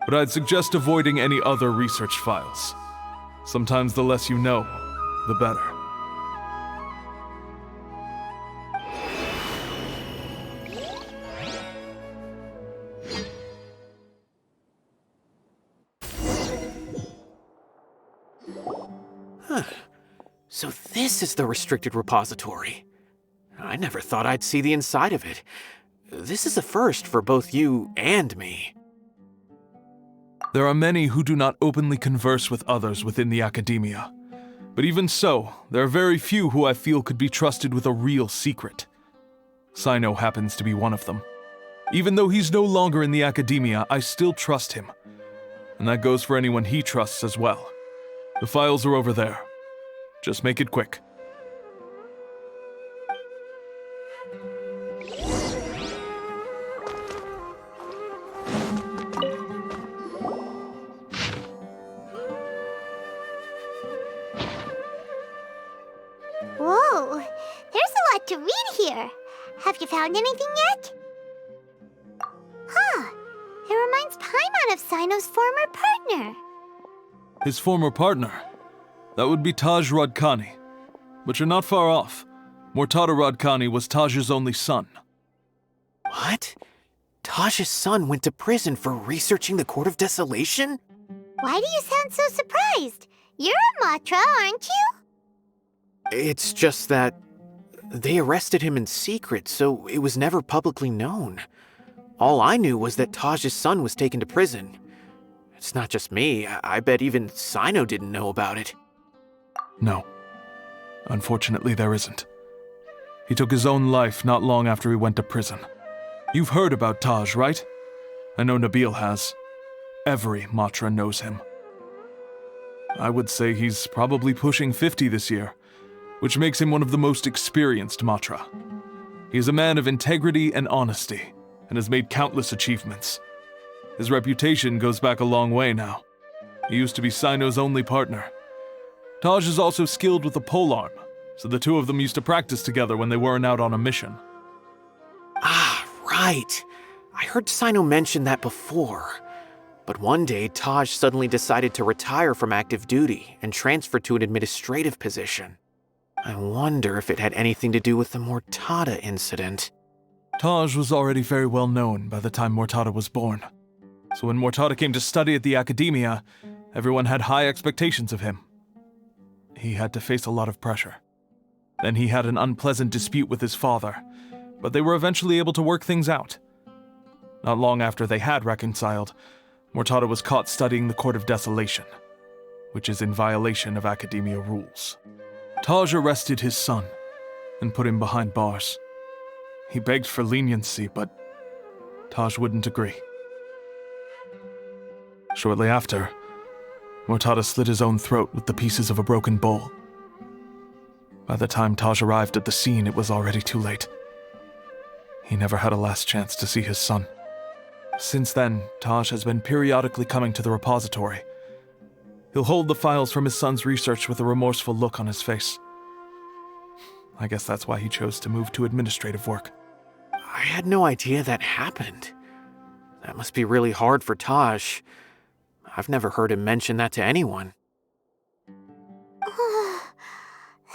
[SPEAKER 11] But I'd suggest avoiding any other research files. Sometimes the less you know, the better.
[SPEAKER 1] So this is the restricted repository. I never thought I'd see the inside of it. This is a first for both you and me.
[SPEAKER 11] There are many who do not openly converse with others within the academia. But even so, there are very few who I feel could be trusted with a real secret. Cyno happens to be one of them. Even though he's no longer in the academia, I still trust him. And that goes for anyone he trusts as well. The files are over there. Just make it quick.
[SPEAKER 2] Whoa, there's a lot to read here. Have you found anything yet? Huh, it reminds Paimon of Cyno's former partner.
[SPEAKER 11] His former partner? That would be Taj Radkani. But you're not far off. Mortada Radkani was Taj's only son.
[SPEAKER 1] What? Taj's son went to prison for researching the Court of Desolation?
[SPEAKER 2] Why do you sound so surprised? You're a Matra, aren't you?
[SPEAKER 1] It's just that they arrested him in secret, so it was never publicly known. All I knew was that Taj's son was taken to prison. It's not just me. I bet even Cyno didn't know about it.
[SPEAKER 11] No. Unfortunately, there isn't. He took his own life not long after he went to prison. You've heard about Taj, right? I know Nabil has. Every Matra knows him. I would say he's probably pushing 50 this year, which makes him one of the most experienced Matra. He is a man of integrity and honesty, and has made countless achievements. His reputation goes back a long way now. He used to be Cyno's only partner. Taj is also skilled with the polearm, so the two of them used to practice together when they weren't out on a mission.
[SPEAKER 1] Ah, right. I heard Cyno mention that before. But one day, Taj suddenly decided to retire from active duty and transfer to an administrative position. I wonder if it had anything to do with the Mortada incident.
[SPEAKER 11] Taj was already very well known by the time Mortada was born. So when Mortada came to study at the academia, everyone had high expectations of him. He had to face a lot of pressure. Then he had an unpleasant dispute with his father, but they were eventually able to work things out. Not long after they had reconciled, Mortada was caught studying the Court of Desolation, which is in violation of academia rules. Taj arrested his son and put him behind bars. He begged for leniency, but Taj wouldn't agree. Shortly after, Mortada slit his own throat with the pieces of a broken bowl. By the time Taj arrived at the scene, it was already too late. He never had a last chance to see his son. Since then, Taj has been periodically coming to the repository. He'll hold the files from his son's research with a remorseful look on his face. I guess that's why he chose to move to administrative work.
[SPEAKER 1] I had no idea that happened. That must be really hard for Taj. I've never heard him mention that to anyone.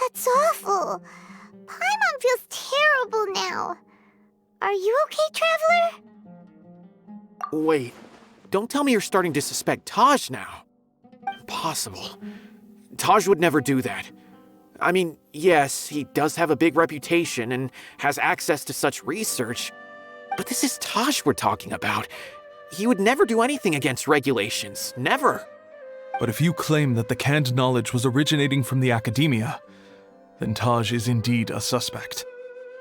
[SPEAKER 2] That's awful. Paimon feels terrible now. Are you okay, Traveler?
[SPEAKER 1] Wait, don't tell me you're starting to suspect Taj now. Impossible. Taj would never do that. I mean, yes, he does have a big reputation and has access to such research, but this is Taj we're talking about. He would never do anything against regulations. Never.
[SPEAKER 11] But if you claim that the canned knowledge was originating from the academia, then Taj is indeed a suspect.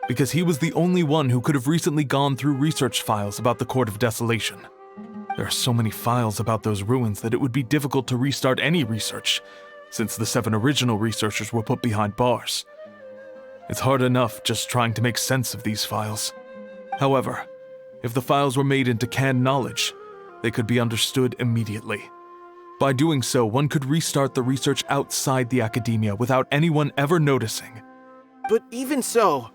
[SPEAKER 11] Because he was the only one who could have recently gone through research files about the Court of Desolation. There are so many files about those ruins that it would be difficult to restart any research, since the 7 original researchers were put behind bars. It's hard enough just trying to make sense of these files. However, if the files were made into canned knowledge, they could be understood immediately. By doing so, one could restart the research outside the academia without anyone ever noticing.
[SPEAKER 1] But even so...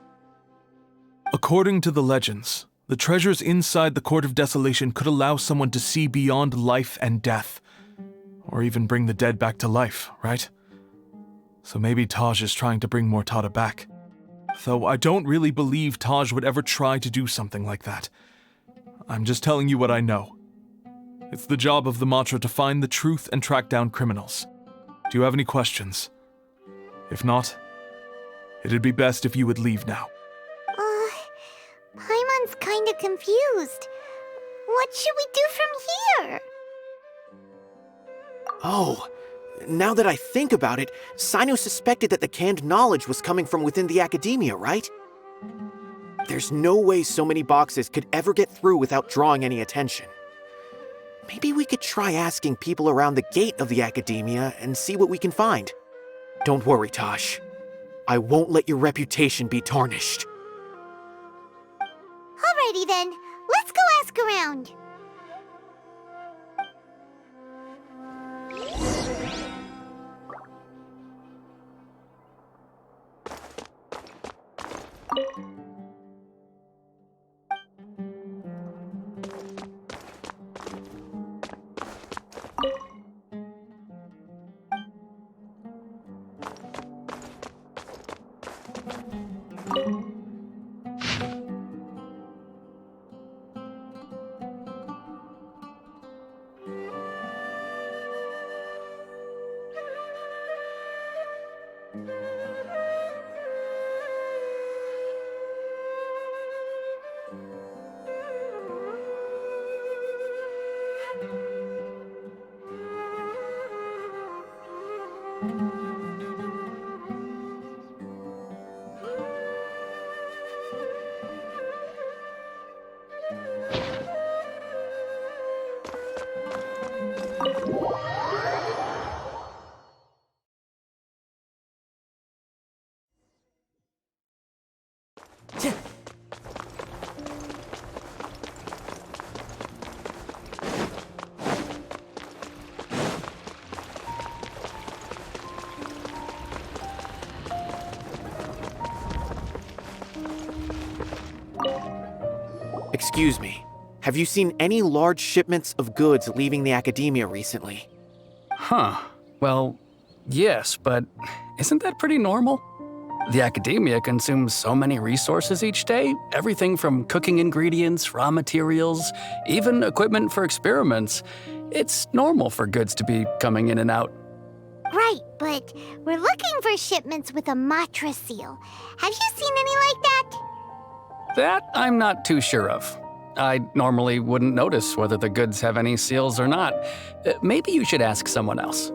[SPEAKER 11] According to the legends, the treasures inside the Court of Desolation could allow someone to see beyond life and death. Or even bring the dead back to life, right? So maybe Taj is trying to bring Mortada back. Though I don't really believe Taj would ever try to do something like that. I'm just telling you what I know. It's the job of the Matra to find the truth and track down criminals. Do you have any questions? If not, it'd be best if you would leave now.
[SPEAKER 2] Paimon's kinda confused. What should we do from here?
[SPEAKER 1] Oh, now that I think about it, Cyno suspected that the canned knowledge was coming from within the academia, right? There's no way so many boxes could ever get through without drawing any attention. Maybe we could try asking people around the gate of the academia and see what we can find. Don't worry, Tosh. I won't let your reputation be tarnished.
[SPEAKER 2] Alrighty then, let's go ask around.
[SPEAKER 1] Excuse me, have you seen any large shipments of goods leaving the academia recently?
[SPEAKER 12] Huh. Well, yes, but isn't that pretty normal? The academia consumes so many resources each day, everything from cooking ingredients, raw materials, even equipment for experiments. It's normal for goods to be coming in and out.
[SPEAKER 2] Right, but we're looking for shipments with a Matra seal. Have you seen any like that?
[SPEAKER 12] That I'm not too sure of. I normally wouldn't notice whether the goods have any seals or not. Maybe you should ask someone else.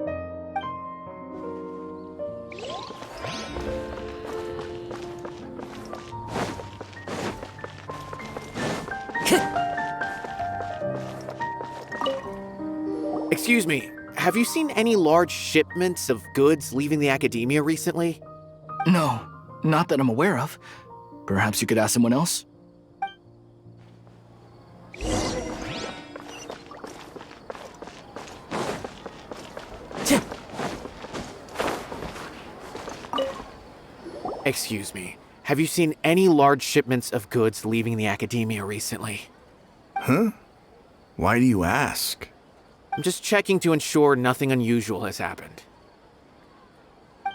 [SPEAKER 1] Excuse me, have you seen any large shipments of goods leaving the academia recently?
[SPEAKER 13] No, not that I'm aware of. Perhaps you could ask someone else?
[SPEAKER 1] Excuse me, have you seen any large shipments of goods leaving the academia recently?
[SPEAKER 14] Huh? Why do you ask?
[SPEAKER 1] I'm just checking to ensure nothing unusual has happened.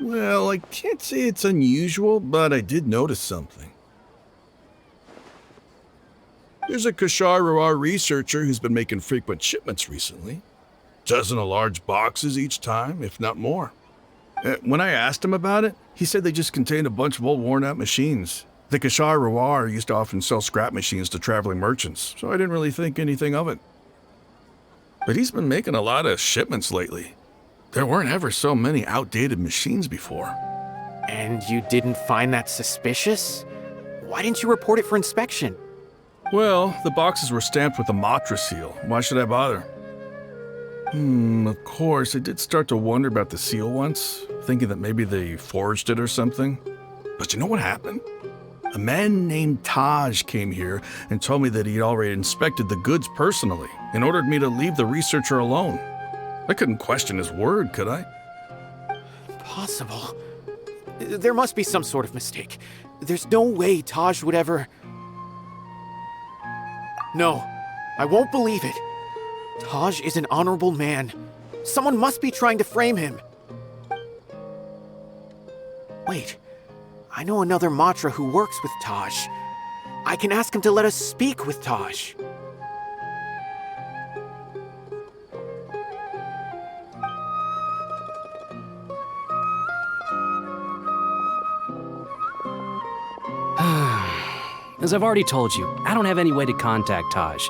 [SPEAKER 14] Well, I can't say it's unusual, but I did notice something. There's a Kashar Rawar researcher who's been making frequent shipments recently. Dozen of large boxes each time, if not more. When I asked him about it, he said they just contained a bunch of old worn-out machines. The Kashar Rawar used to often sell scrap machines to traveling merchants, so I didn't really think anything of it. But he's been making a lot of shipments lately. There weren't ever so many outdated machines before.
[SPEAKER 1] And you didn't find that suspicious? Why didn't you report it for inspection?
[SPEAKER 14] Well, the boxes were stamped with a Matra seal. Why should I bother? Of course, I did start to wonder about the seal once, thinking that maybe they forged it or something. But you know what happened? A man named Taj came here and told me that he'd already inspected the goods personally and ordered me to leave the researcher alone. I couldn't question his word, could I?
[SPEAKER 1] Possible. There must be some sort of mistake. There's no way Taj would ever... No, I won't believe it. Taj is an honorable man. Someone must be trying to frame him. Wait, I know another Matra who works with Taj. I can ask him to let us speak with Taj.
[SPEAKER 15] As I've already told you, I don't have any way to contact Taj.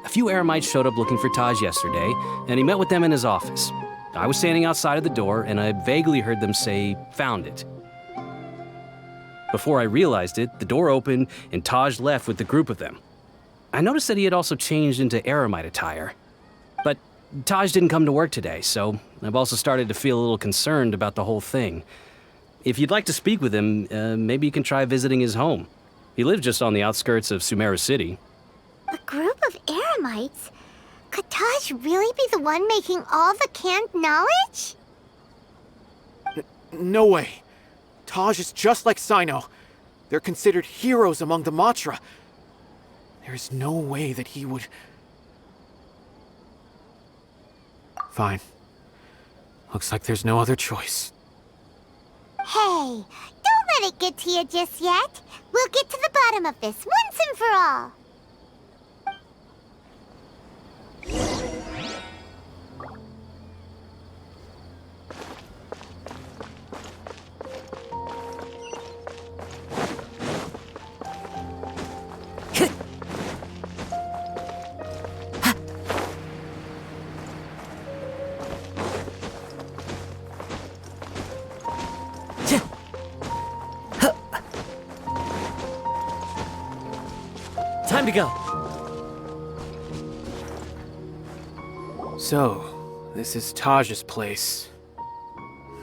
[SPEAKER 15] A few Eremites showed up looking for Taj yesterday, and he met with them in his office. I was standing outside of the door, and I vaguely heard them say, "Found it." Before I realized it, the door opened, and Taj left with the group of them. I noticed that he had also changed into Eremite attire. But Taj didn't come to work today, so I've also started to feel a little concerned about the whole thing. If you'd like to speak with him, maybe you can try visiting his home. He lives just on the outskirts of Sumeru City.
[SPEAKER 2] A group of Eremites? Could Taj really be the one making all the canned knowledge?
[SPEAKER 1] No way. Taj is just like Cyno. They're considered heroes among the Matra. There's no way that he would... Fine. Looks like there's no other choice.
[SPEAKER 2] Hey, don't let it get to you just yet. We'll get to the bottom of this once and for all.
[SPEAKER 6] Time to go.
[SPEAKER 1] So, this is Taj's place.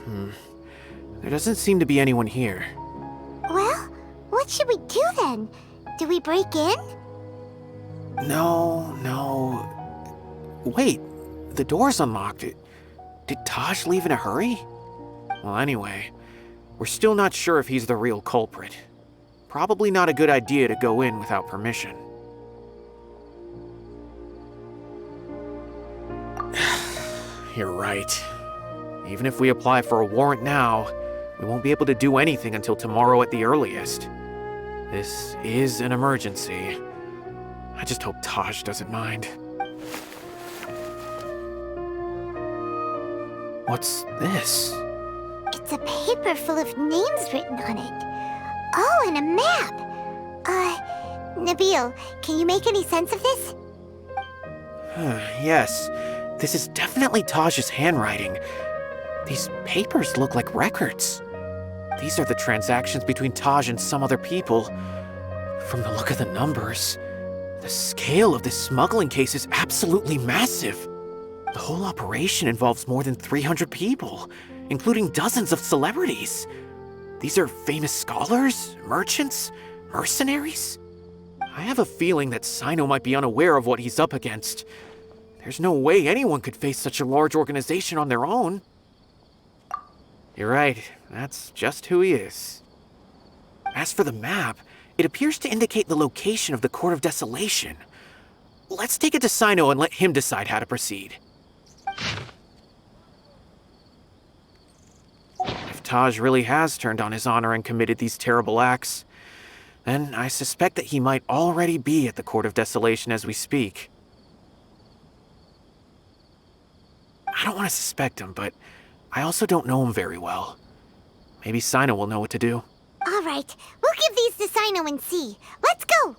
[SPEAKER 1] There doesn't seem to be anyone here.
[SPEAKER 2] Well, what should we do then? Do we break in?
[SPEAKER 1] No. Wait, the door's unlocked. Did Taj leave in a hurry? Well, anyway, we're still not sure if he's the real culprit. Probably not a good idea to go in without permission. You're right. Even if we apply for a warrant now, we won't be able to do anything until tomorrow at the earliest. This is an emergency. I just hope Taj doesn't mind. What's this?
[SPEAKER 2] It's a paper full of names written on it. Oh, and a map. Nabil, can you make any sense of this?
[SPEAKER 1] Yes, this is definitely Taj's handwriting. These papers look like records. These are the transactions between Taj and some other people. From the look of the numbers, the scale of this smuggling case is absolutely massive. The whole operation involves more than 300 people, including dozens of celebrities. These are famous scholars, merchants, mercenaries. I have a feeling that Cyno might be unaware of what he's up against. There's no way anyone could face such a large organization on their own. You're right, that's just who he is. As for the map, it appears to indicate the location of the Court of Desolation. Let's take it to Cyno and let him decide how to proceed. If Taj really has turned on his honor and committed these terrible acts, then I suspect that he might already be at the Court of Desolation as we speak. I don't want to suspect him, but I also don't know him very well. Maybe Cyno will know what to do.
[SPEAKER 2] All right, we'll give these to Cyno and see. Let's go!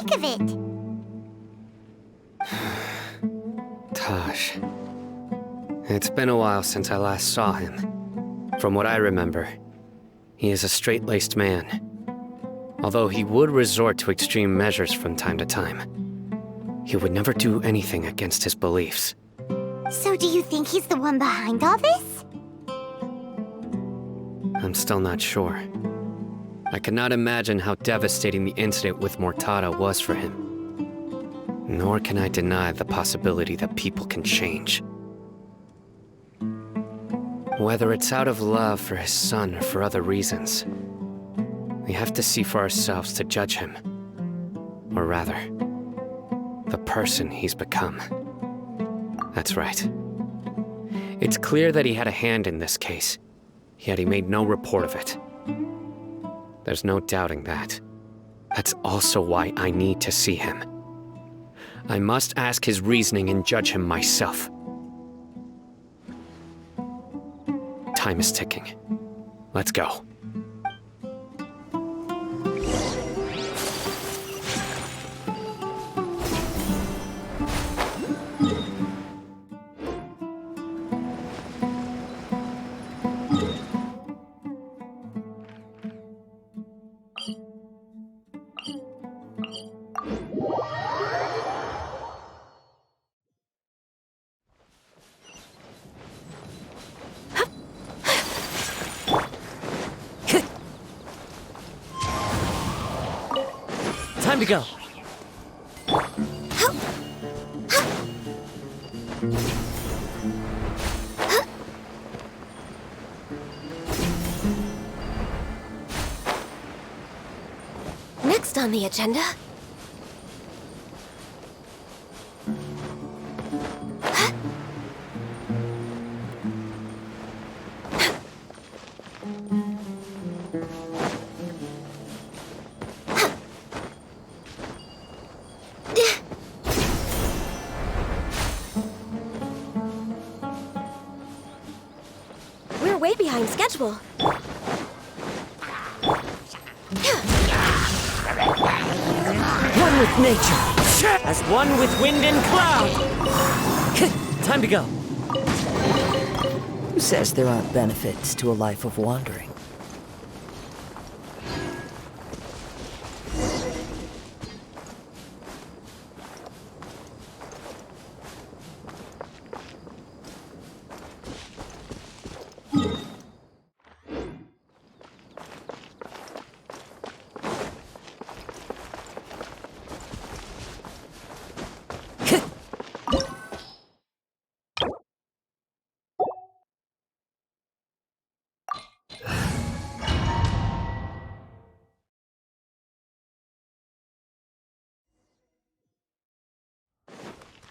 [SPEAKER 2] make of it?
[SPEAKER 3] Taj. It's been a while since I last saw him. From what I remember, he is a straight-laced man. Although he would resort to extreme measures from time to time, he would never do anything against his beliefs.
[SPEAKER 2] So do you think he's the one behind all this?
[SPEAKER 3] I'm still not sure. I cannot imagine how devastating the incident with Mortada was for him. Nor can I deny the possibility that people can change. Whether it's out of love for his son or for other reasons, we have to see for ourselves to judge him. Or rather, the person he's become. That's right. It's clear that he had a hand in this case, yet he made no report of it. There's no doubting that. That's also why I need to see him. I must ask his reasoning and judge him myself. Time is ticking. Let's go.
[SPEAKER 6] Time to go.
[SPEAKER 8] Next on the agenda. We're way behind schedule.
[SPEAKER 6] One with nature, as one with wind and cloud. Time to go.
[SPEAKER 16] Who says there aren't benefits to a life of wandering?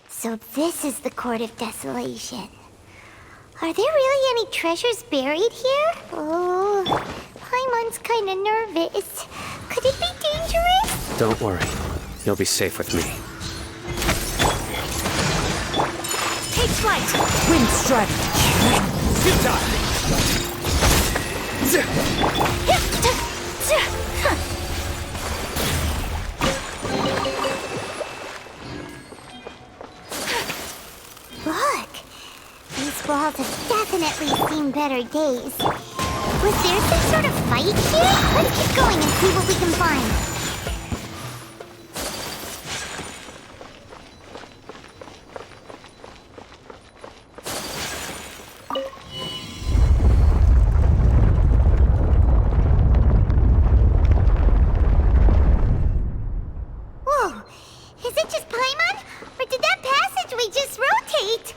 [SPEAKER 2] So this is the Court of Desolation. Are there really any treasures buried here? Oh, Paimon's kinda nervous. Could it be dangerous?
[SPEAKER 3] Don't worry. You'll be safe with me.
[SPEAKER 8] Take flight!
[SPEAKER 16] Wind strike!
[SPEAKER 2] Look! These walls have definitely seen better days. Was there some sort of fight here? Let's keep going and see what we can find. Whoa! Is it just Paimon? Or did that passageway just rotate?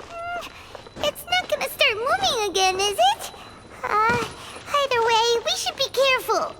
[SPEAKER 2] It's not gonna start moving again, is it? Either way, we should be careful.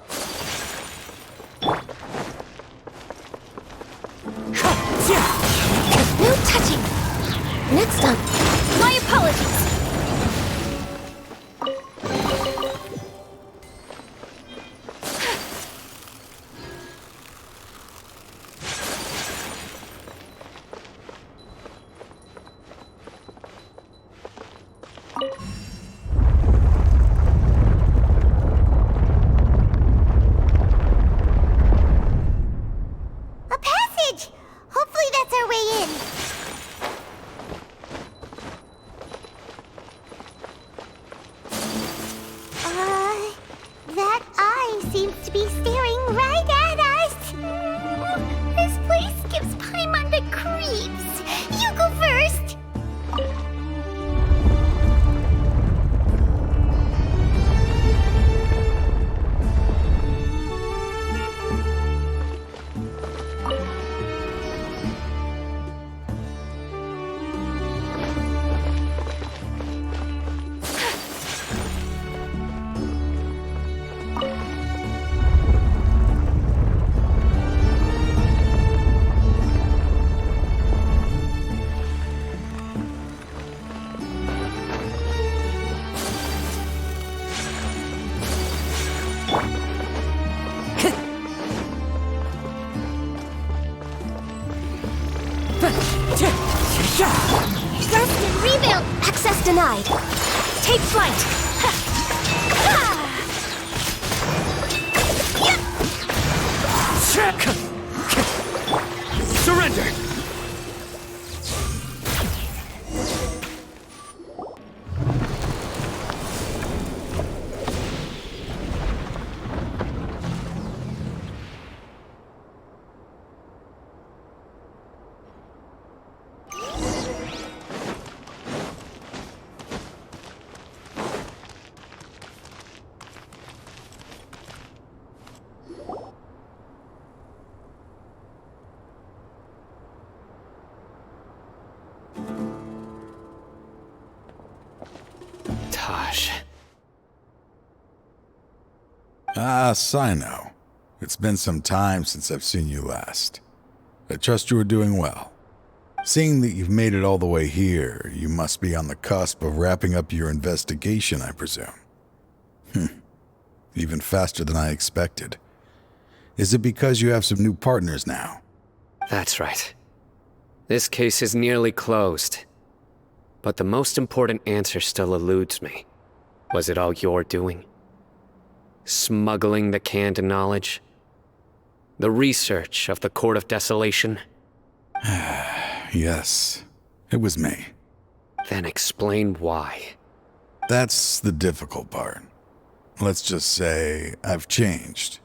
[SPEAKER 8] Access denied. Take flight.
[SPEAKER 4] Surrender!
[SPEAKER 3] Taj.
[SPEAKER 17] Ah, Cyno. It's been some time since I've seen you last. I trust you are doing well. Seeing that you've made it all the way here, you must be on the cusp of wrapping up your investigation, I presume. Even faster than I expected. Is it because you have some new partners now?
[SPEAKER 3] That's right. This case is nearly closed. But the most important answer still eludes me. Was it all your doing? Smuggling the canned knowledge? The research of the Court of Desolation?
[SPEAKER 17] Yes, it was me.
[SPEAKER 3] Then explain why.
[SPEAKER 17] That's the difficult part. Let's just say I've changed.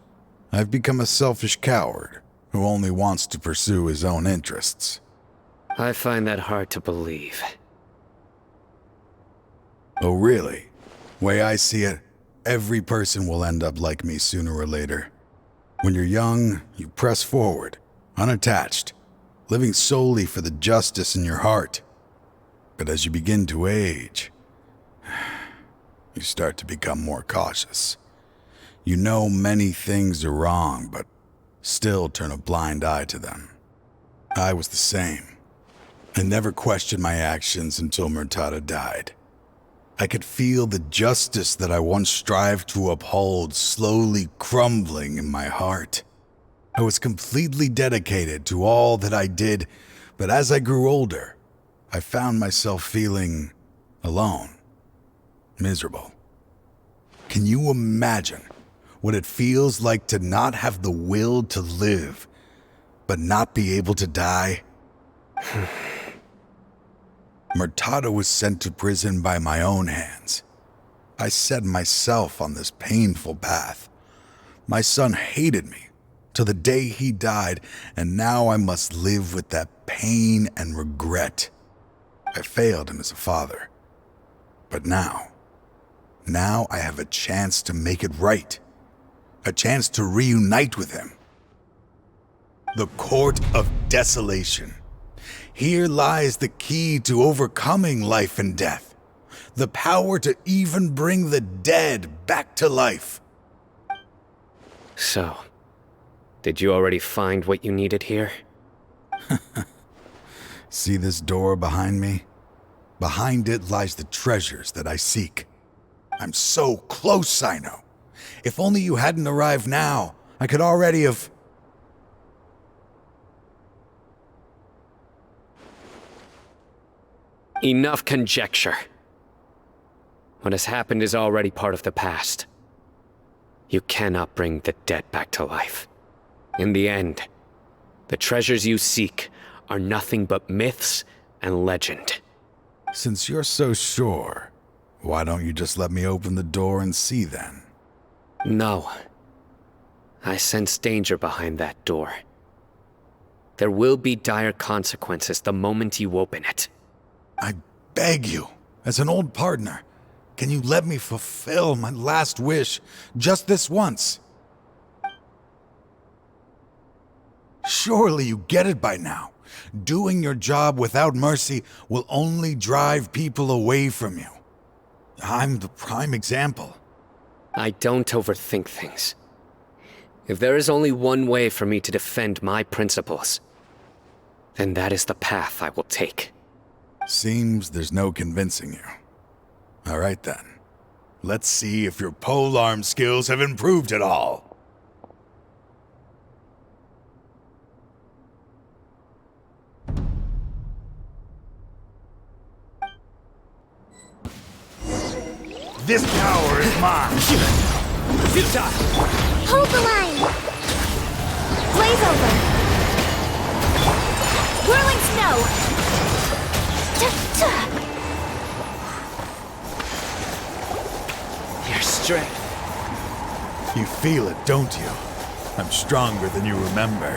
[SPEAKER 17] I've become a selfish coward who only wants to pursue his own interests.
[SPEAKER 3] I find that hard to believe.
[SPEAKER 17] Oh, really? Way I see it, every person will end up like me sooner or later. When you're young, you press forward, unattached, living solely for the justice in your heart. But as you begin to age, you start to become more cautious. You know many things are wrong, but still turn a blind eye to them. I was the same. I never questioned my actions until Murtada died. I could feel the justice that I once strived to uphold slowly crumbling in my heart. I was completely dedicated to all that I did, but as I grew older, I found myself feeling alone, miserable. Can you imagine what it feels like to not have the will to live, but not be able to die? Murtada was sent to prison by my own hands. I set myself on this painful path. My son hated me till the day he died, and now I must live with that pain and regret. I failed him as a father. But now I have a chance to make it right. A chance to reunite with him. The Court of Desolation. Here lies the key to overcoming life and death. The power to even bring the dead back to life.
[SPEAKER 3] So, did you already find what you needed here?
[SPEAKER 17] See this door behind me? Behind it lies the treasures that I seek. I'm so close, Cyno. If only you hadn't arrived now, I could already have...
[SPEAKER 3] Enough conjecture. What has happened is already part of the past. You cannot bring the dead back to life. In the end, the treasures you seek are nothing but myths and legend.
[SPEAKER 17] Since you're so sure, why don't you just let me open the door and see then?
[SPEAKER 3] No. I sense danger behind that door. There will be dire consequences the moment you open it.
[SPEAKER 17] I beg you, as an old partner, can you let me fulfill my last wish just this once? Surely you get it by now. Doing your job without mercy will only drive people away from you. I'm the prime example.
[SPEAKER 3] I don't overthink things. If there is only one way for me to defend my principles, then that is the path I will take.
[SPEAKER 17] Seems there's no convincing you. All right then. Let's see if your polearm skills have improved at all.
[SPEAKER 18] This power is mine!
[SPEAKER 6] Futile!
[SPEAKER 2] Hold the line!
[SPEAKER 7] Blaze over! Whirling snow!
[SPEAKER 3] Your strength.
[SPEAKER 18] You feel it, don't you? I'm stronger than you remember.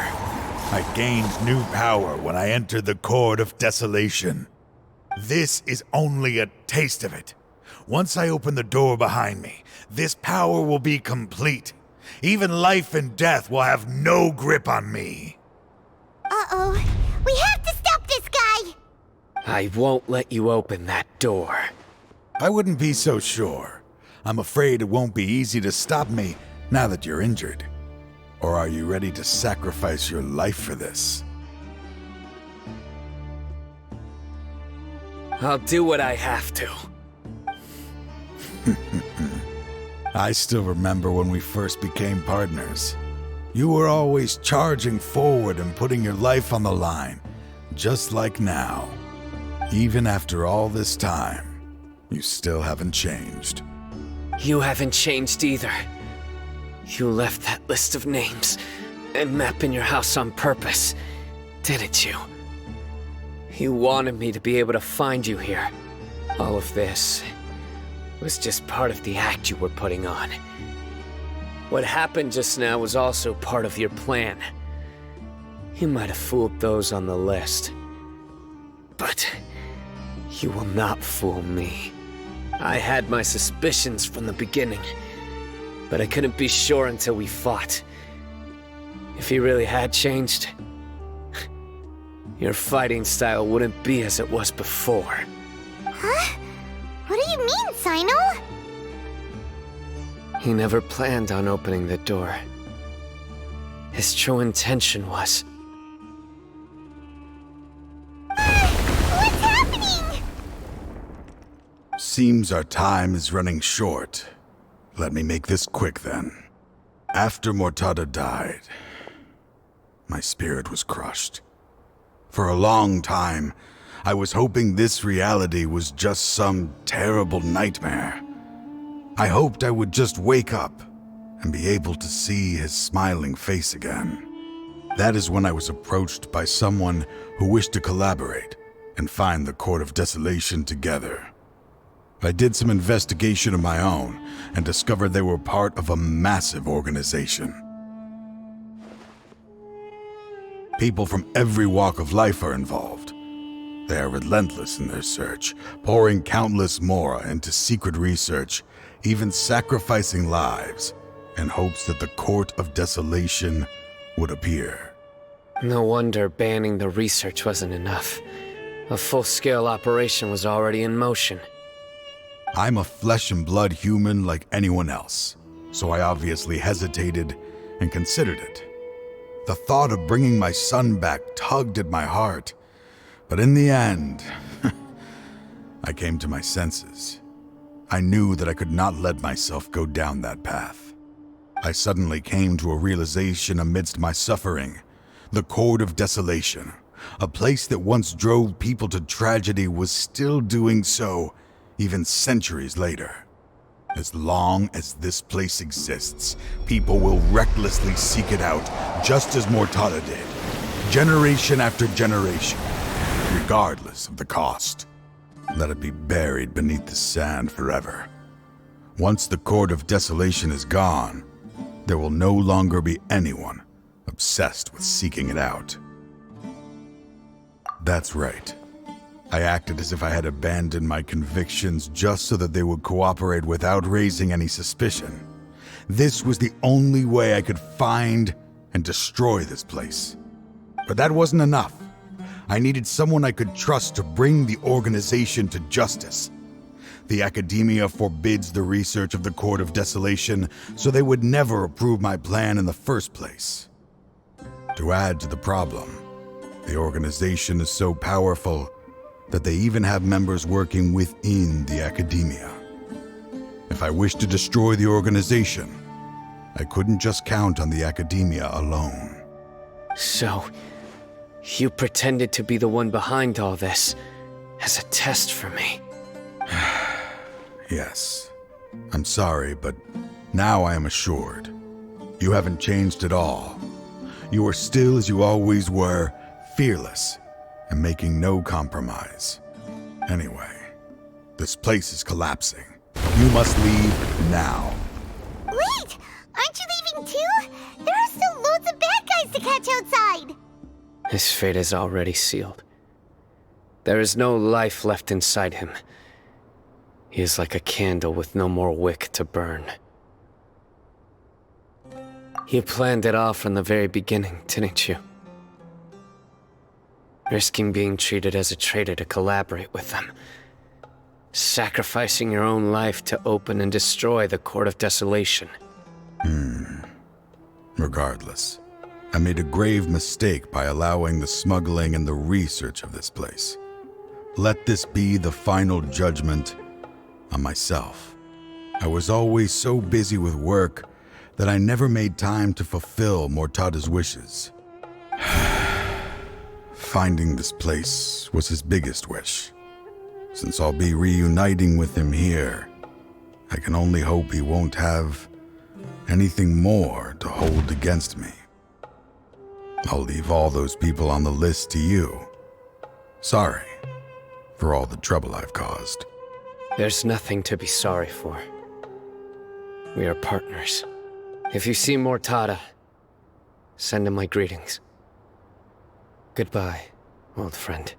[SPEAKER 18] I gained new power when I entered the Court of Desolation. This is only a taste of it. Once I open the door behind me, this power will be complete. Even life and death will have no grip on me.
[SPEAKER 2] Uh-oh. We have to stop this guy!
[SPEAKER 3] I won't let you open that door.
[SPEAKER 18] I wouldn't be so sure. I'm afraid it won't be easy to stop me now that you're injured. Or are you ready to sacrifice your life for this?
[SPEAKER 3] I'll do what I have to.
[SPEAKER 18] I still remember when we first became partners. You were always charging forward and putting your life on the line, just like now. Even after all this time, you still haven't changed.
[SPEAKER 3] You haven't changed either. You left that list of names and map in your house on purpose, didn't you? You wanted me to be able to find you here. All of this was just part of the act you were putting on. What happened just now was also part of your plan. You might have fooled those on the list, but you will not fool me. I had my suspicions from the beginning, but I couldn't be sure until we fought. If you really had changed, your fighting style wouldn't be as it was before.
[SPEAKER 2] Huh? What do you mean, Cyno?
[SPEAKER 3] He never planned on opening the door. His true intention was...
[SPEAKER 2] What's happening?
[SPEAKER 18] Seems our time is running short. Let me make this quick then. After Mortada died, my spirit was crushed. For a long time, I was hoping this reality was just some terrible nightmare. I hoped I would just wake up and be able to see his smiling face again. That is when I was approached by someone who wished to collaborate and find the Court of Desolation together. I did some investigation of my own and discovered they were part of a massive organization. People from every walk of life are involved. They are relentless in their search, pouring countless mora into secret research, even sacrificing lives in hopes that the Court of Desolation would appear.
[SPEAKER 3] No wonder banning the research wasn't enough. A full-scale operation was already in motion.
[SPEAKER 18] I'm a flesh and blood human like anyone else, so I obviously hesitated and considered it. The thought of bringing my son back tugged at my heart, but in the end, I came to my senses. I knew that I could not let myself go down that path. I suddenly came to a realization amidst my suffering. The Court of Desolation, a place that once drove people to tragedy, was still doing so, even centuries later. As long as this place exists, people will recklessly seek it out, just as Mortada did, generation after generation, regardless of the cost. Let it be buried beneath the sand forever. Once the Court of Desolation is gone, there will no longer be anyone obsessed with seeking it out. That's right. I acted as if I had abandoned my convictions just so that they would cooperate without raising any suspicion. This was the only way I could find and destroy this place. But that wasn't enough. I needed someone I could trust to bring the organization to justice. The Academia forbids the research of the Court of Desolation, so they would never approve my plan in the first place. To add to the problem, the organization is so powerful that they even have members working within the Academia. If I wished to destroy the organization, I couldn't just count on the Academia alone.
[SPEAKER 3] So, you pretended to be the one behind all this, as a test for me.
[SPEAKER 18] Yes.
[SPEAKER 17] I'm sorry, but now I am assured. You haven't changed at all. You are still as you always were, fearless, and making no compromise. Anyway, this place is collapsing. You must leave now.
[SPEAKER 2] Wait! Aren't you leaving too? There are still loads of bad guys to catch outside!
[SPEAKER 3] His fate is already sealed. There is no life left inside him. He is like a candle with no more wick to burn. You planned it all from the very beginning, didn't you? Risking being treated as a traitor to collaborate with them. Sacrificing your own life to open and destroy the Court of Desolation.
[SPEAKER 17] Regardless, I made a grave mistake by allowing the smuggling and the research of this place. Let this be the final judgment on myself. I was always so busy with work that I never made time to fulfill Mortada's wishes. Finding this place was his biggest wish. Since I'll be reuniting with him here, I can only hope he won't have anything more to hold against me. I'll leave all those people on the list to you. Sorry for all the trouble I've caused.
[SPEAKER 3] There's nothing to be sorry for. We are partners. If you see Mortada, send him my greetings. Goodbye, old friend.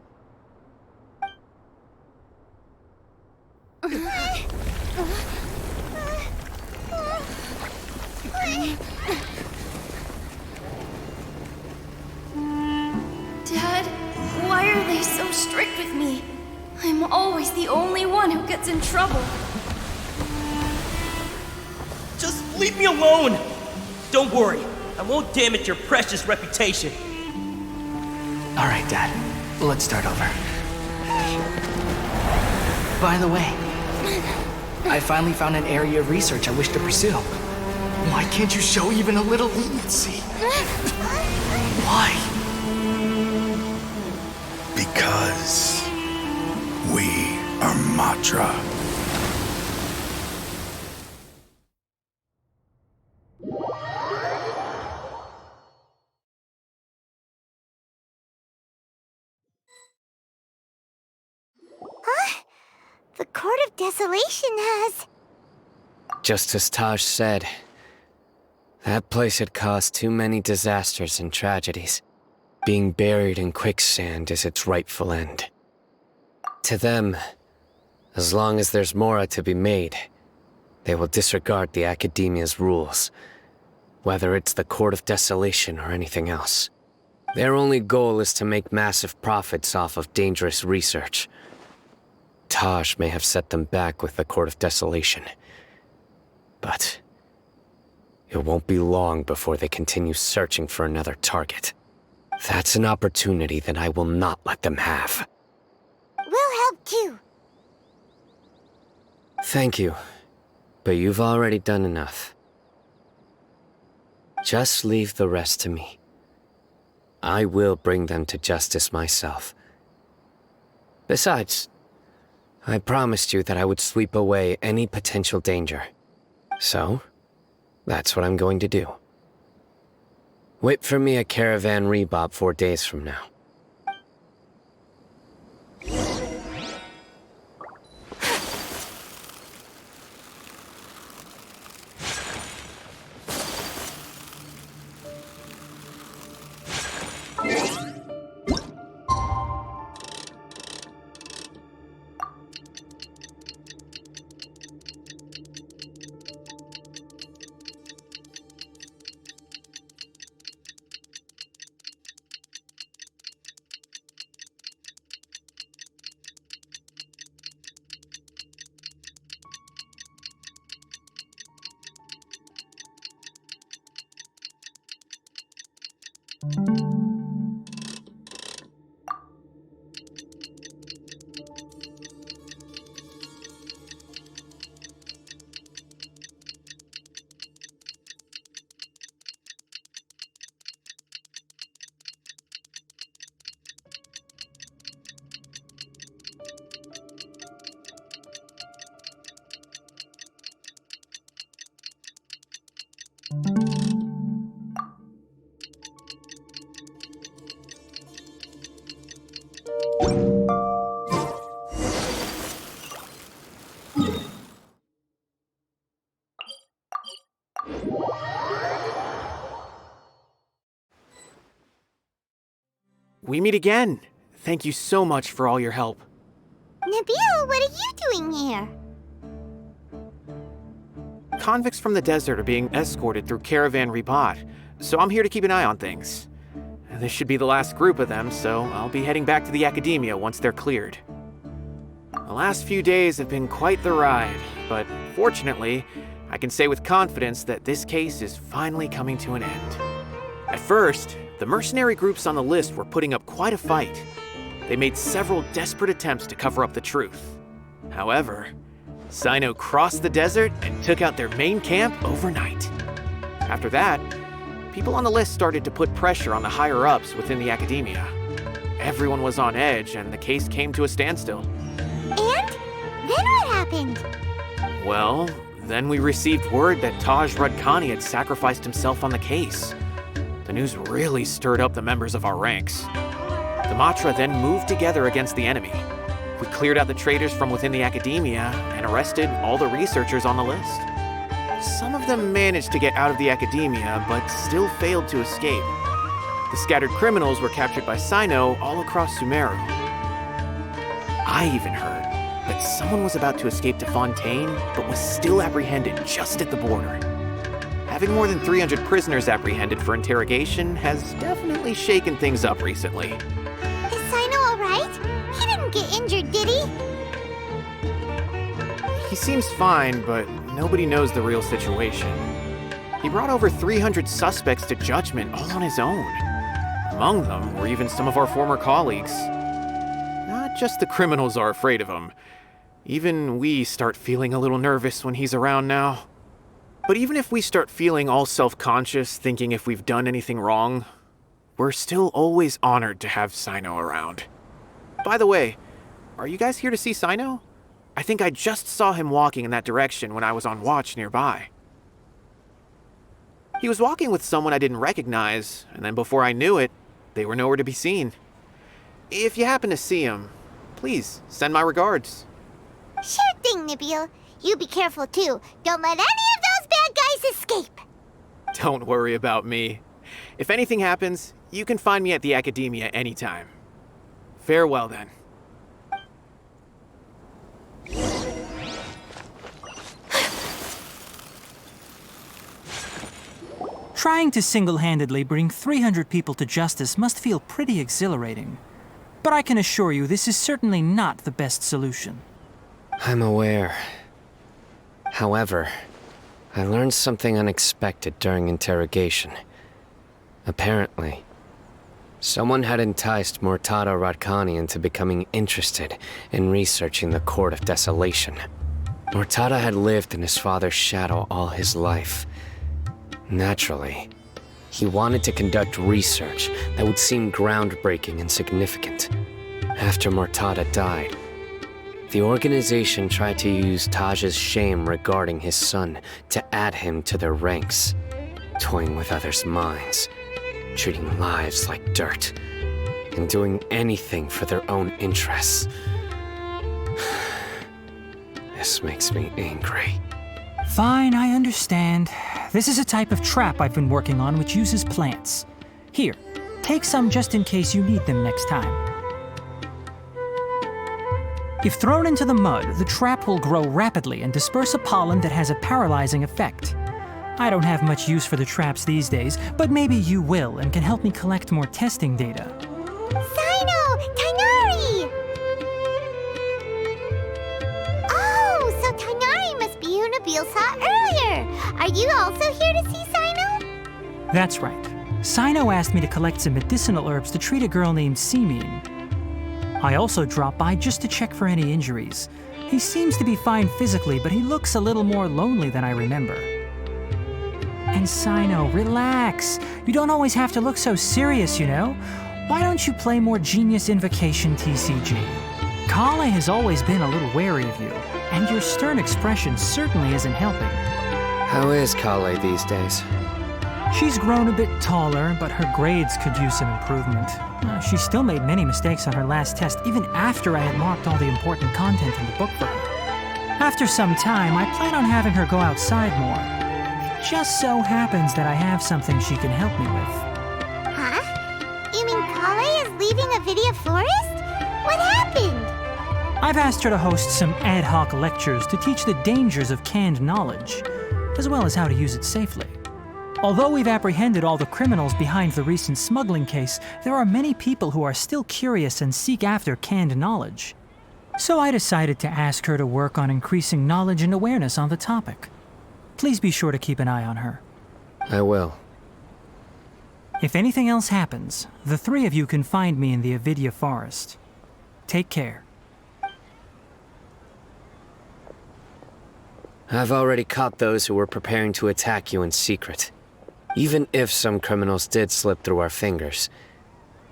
[SPEAKER 19] Dad, why are they so strict with me? I'm always the only one who gets in trouble.
[SPEAKER 20] Just leave me alone! Don't worry, I won't damage your precious reputation.
[SPEAKER 13] Alright, Dad. Let's start over. By the way, I finally found an area of research I wish to pursue. Why can't you show even a little leniency? Why?
[SPEAKER 17] Because we are Matra.
[SPEAKER 2] Huh? The Court of Desolation has...
[SPEAKER 3] Just as Taj said, that place had caused too many disasters and tragedies. Being buried in quicksand is its rightful end. To them, as long as there's more to be made, they will disregard the Academia's rules, whether it's the Court of Desolation or anything else. Their only goal is to make massive profits off of dangerous research. Taj may have set them back with the Court of Desolation, but it won't be long before they continue searching for another target. That's an opportunity that I will not let them have.
[SPEAKER 2] We'll help too.
[SPEAKER 3] Thank you, but you've already done enough. Just leave the rest to me. I will bring them to justice myself. Besides, I promised you that I would sweep away any potential danger. So, that's what I'm going to do. Wait for me at Caravan Rebop 4 days from now.
[SPEAKER 1] We meet again. Thank you so much for all your help.
[SPEAKER 2] Nabil, what are you doing here?
[SPEAKER 1] Convicts from the desert are being escorted through Caravan Ribat, so I'm here to keep an eye on things. This should be the last group of them, so I'll be heading back to the Academia once they're cleared. The last few days have been quite the ride, but fortunately, I can say with confidence that this case is finally coming to an end. At first, the mercenary groups on the list were putting up quite a fight. They made several desperate attempts to cover up the truth. However, Cyno crossed the desert and took out their main camp overnight. After that, people on the list started to put pressure on the higher-ups within the Academia. Everyone was on edge, and the case came to a standstill.
[SPEAKER 2] And? Then what happened?
[SPEAKER 1] Well, then we received word that Taj Radkani had sacrificed himself on the case. The news really stirred up the members of our ranks. The Matra then moved together against the enemy. We cleared out the traitors from within the Academia and arrested all the researchers on the list. Some of them managed to get out of the Academia, but still failed to escape. The scattered criminals were captured by Cyno all across Sumeru. I even heard that someone was about to escape to Fontaine, but was still apprehended just at the border. Having more than 300 prisoners apprehended for interrogation has definitely shaken things up recently.
[SPEAKER 2] Is Cyno alright? He didn't get injured, did he?
[SPEAKER 1] He seems fine, but nobody knows the real situation. He brought over 300 suspects to judgment all on his own. Among them were even some of our former colleagues. Not just the criminals are afraid of him. Even we start feeling a little nervous when he's around now. But even if we start feeling all self-conscious, thinking if we've done anything wrong, we're still always honored to have Cyno around. By the way, are you guys here to see Cyno? I think I just saw him walking in that direction when I was on watch nearby. He was walking with someone I didn't recognize, and then before I knew it, they were nowhere to be seen. If you happen to see him, please send my regards.
[SPEAKER 2] Sure thing, Nabil. You be careful too. Don't let any of those bad guys escape.
[SPEAKER 1] Don't worry about me. If anything happens, you can find me at the Academia anytime. Farewell then.
[SPEAKER 21] Trying to single-handedly bring 300 people to justice must feel pretty exhilarating. But I can assure you this is certainly not the best solution.
[SPEAKER 3] I'm aware. However, I learned something unexpected during interrogation. Apparently, someone had enticed Murtada Radkani into becoming interested in researching the Court of Desolation. Murtada had lived in his father's shadow all his life. Naturally, he wanted to conduct research that would seem groundbreaking and significant. After Murtada died, the organization tried to use Taj's shame regarding his son to add him to their ranks, toying with others' minds, treating lives like dirt, and doing anything for their own interests. This makes me angry.
[SPEAKER 21] Fine, I understand. This is a type of trap I've been working on which uses plants. Here, take some just in case you need them next time. If thrown into the mud, the trap will grow rapidly and disperse a pollen that has a paralyzing effect. I don't have much use for the traps these days, but maybe you will and can help me collect more testing data.
[SPEAKER 2] Cyno! Tighnari! Oh, so Tighnari must be who Nabil saw earlier. Are you also here to see Cyno?
[SPEAKER 21] That's right. Cyno asked me to collect some medicinal herbs to treat a girl named Simin. I also dropped by just to check for any injuries. He seems to be fine physically, but he looks a little more lonely than I remember. And Cyno, relax. You don't always have to look so serious, you know? Why don't you play more Genius Invocation TCG? Kale has always been a little wary of you, and your stern expression certainly isn't helping.
[SPEAKER 3] How is Kale these days?
[SPEAKER 21] She's grown a bit taller, but her grades could use some improvement. She still made many mistakes on her last test, even after I had marked all the important content in the book for her. After some time, I plan on having her go outside more. It just so happens that I have something she can help me with.
[SPEAKER 2] Huh? You mean Kale is leaving a video forest? What happened?
[SPEAKER 21] I've asked her to host some ad hoc lectures to teach the dangers of canned knowledge, as well as how to use it safely. Although we've apprehended all the criminals behind the recent smuggling case, there are many people who are still curious and seek after canned knowledge. So I decided to ask her to work on increasing knowledge and awareness on the topic. Please be sure to keep an eye on her.
[SPEAKER 3] I will.
[SPEAKER 21] If anything else happens, the three of you can find me in the Avidya Forest. Take care.
[SPEAKER 3] I've already caught those who were preparing to attack you in secret. Even if some criminals did slip through our fingers,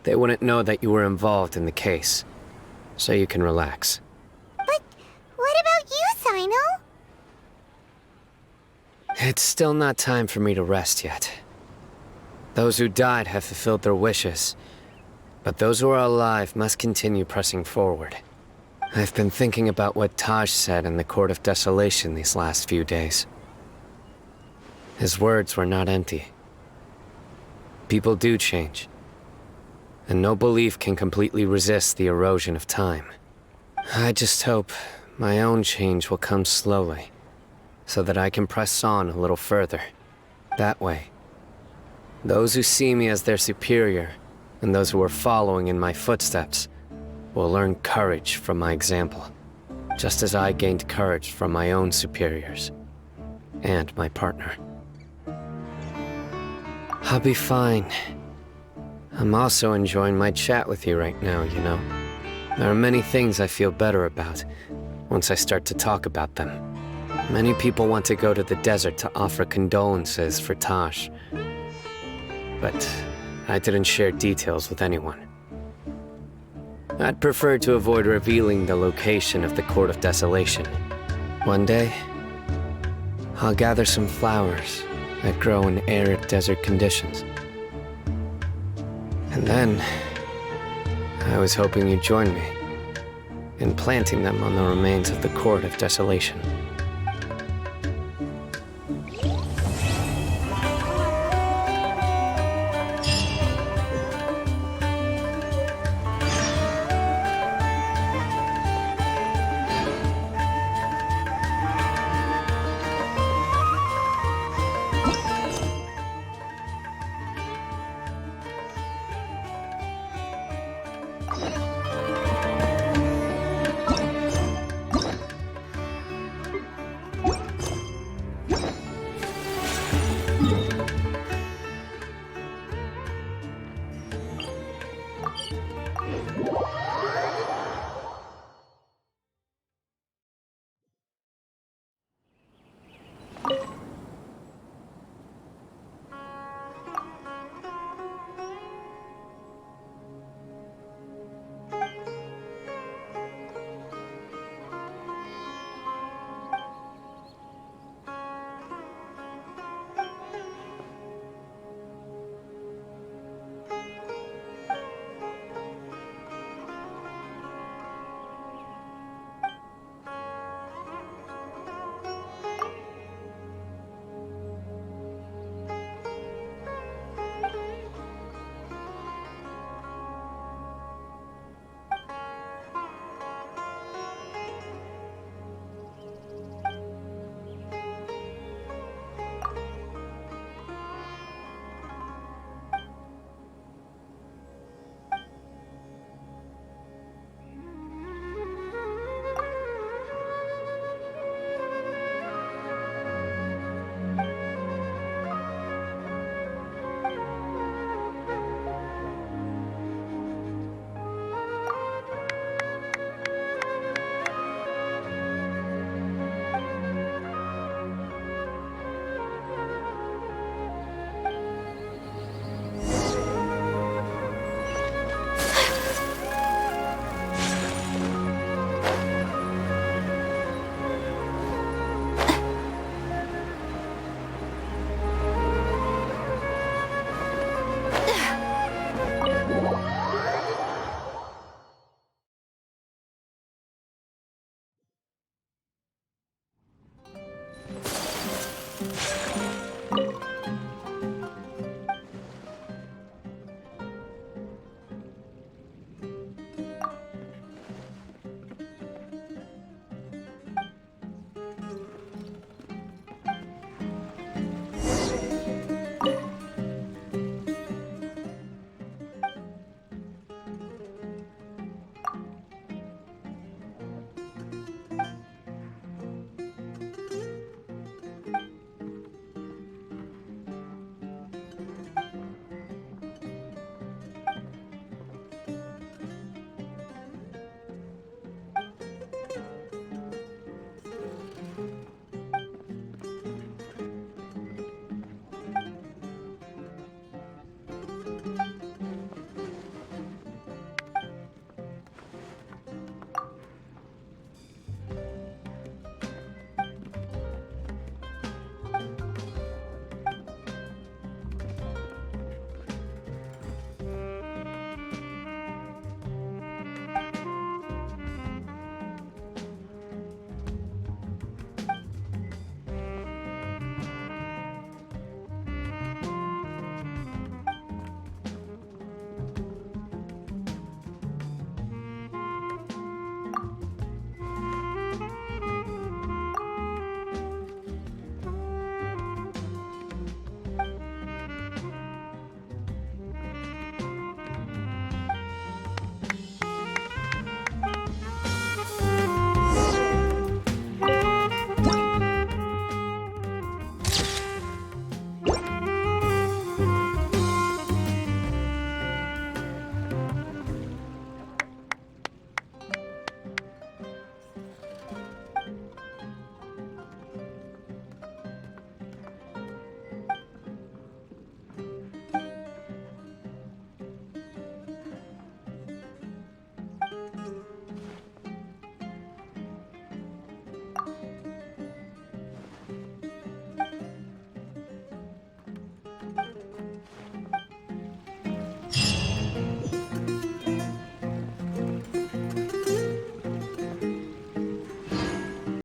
[SPEAKER 3] they wouldn't know that you were involved in the case. So you can relax.
[SPEAKER 2] But what about you, Cyno?
[SPEAKER 3] It's still not time for me to rest yet. Those who died have fulfilled their wishes, but those who are alive must continue pressing forward. I've been thinking about what Taj said in the Court of Desolation these last few days. His words were not empty. People do change, and no belief can completely resist the erosion of time. I just hope my own change will come slowly, so that I can press on a little further. That way, those who see me as their superior, and those who are following in my footsteps, will learn courage from my example, just as I gained courage from my own superiors, and my partner. I'll be fine. I'm also enjoying my chat with you right now, you know. There are many things I feel better about once I start to talk about them. Many people want to go to the desert to offer condolences for Taj, but I didn't share details with anyone. I'd prefer to avoid revealing the location of the Court of Desolation. One day, I'll gather some flowers that grow in arid desert conditions. And then, I was hoping you'd join me in planting them on the remains of the Court of Desolation.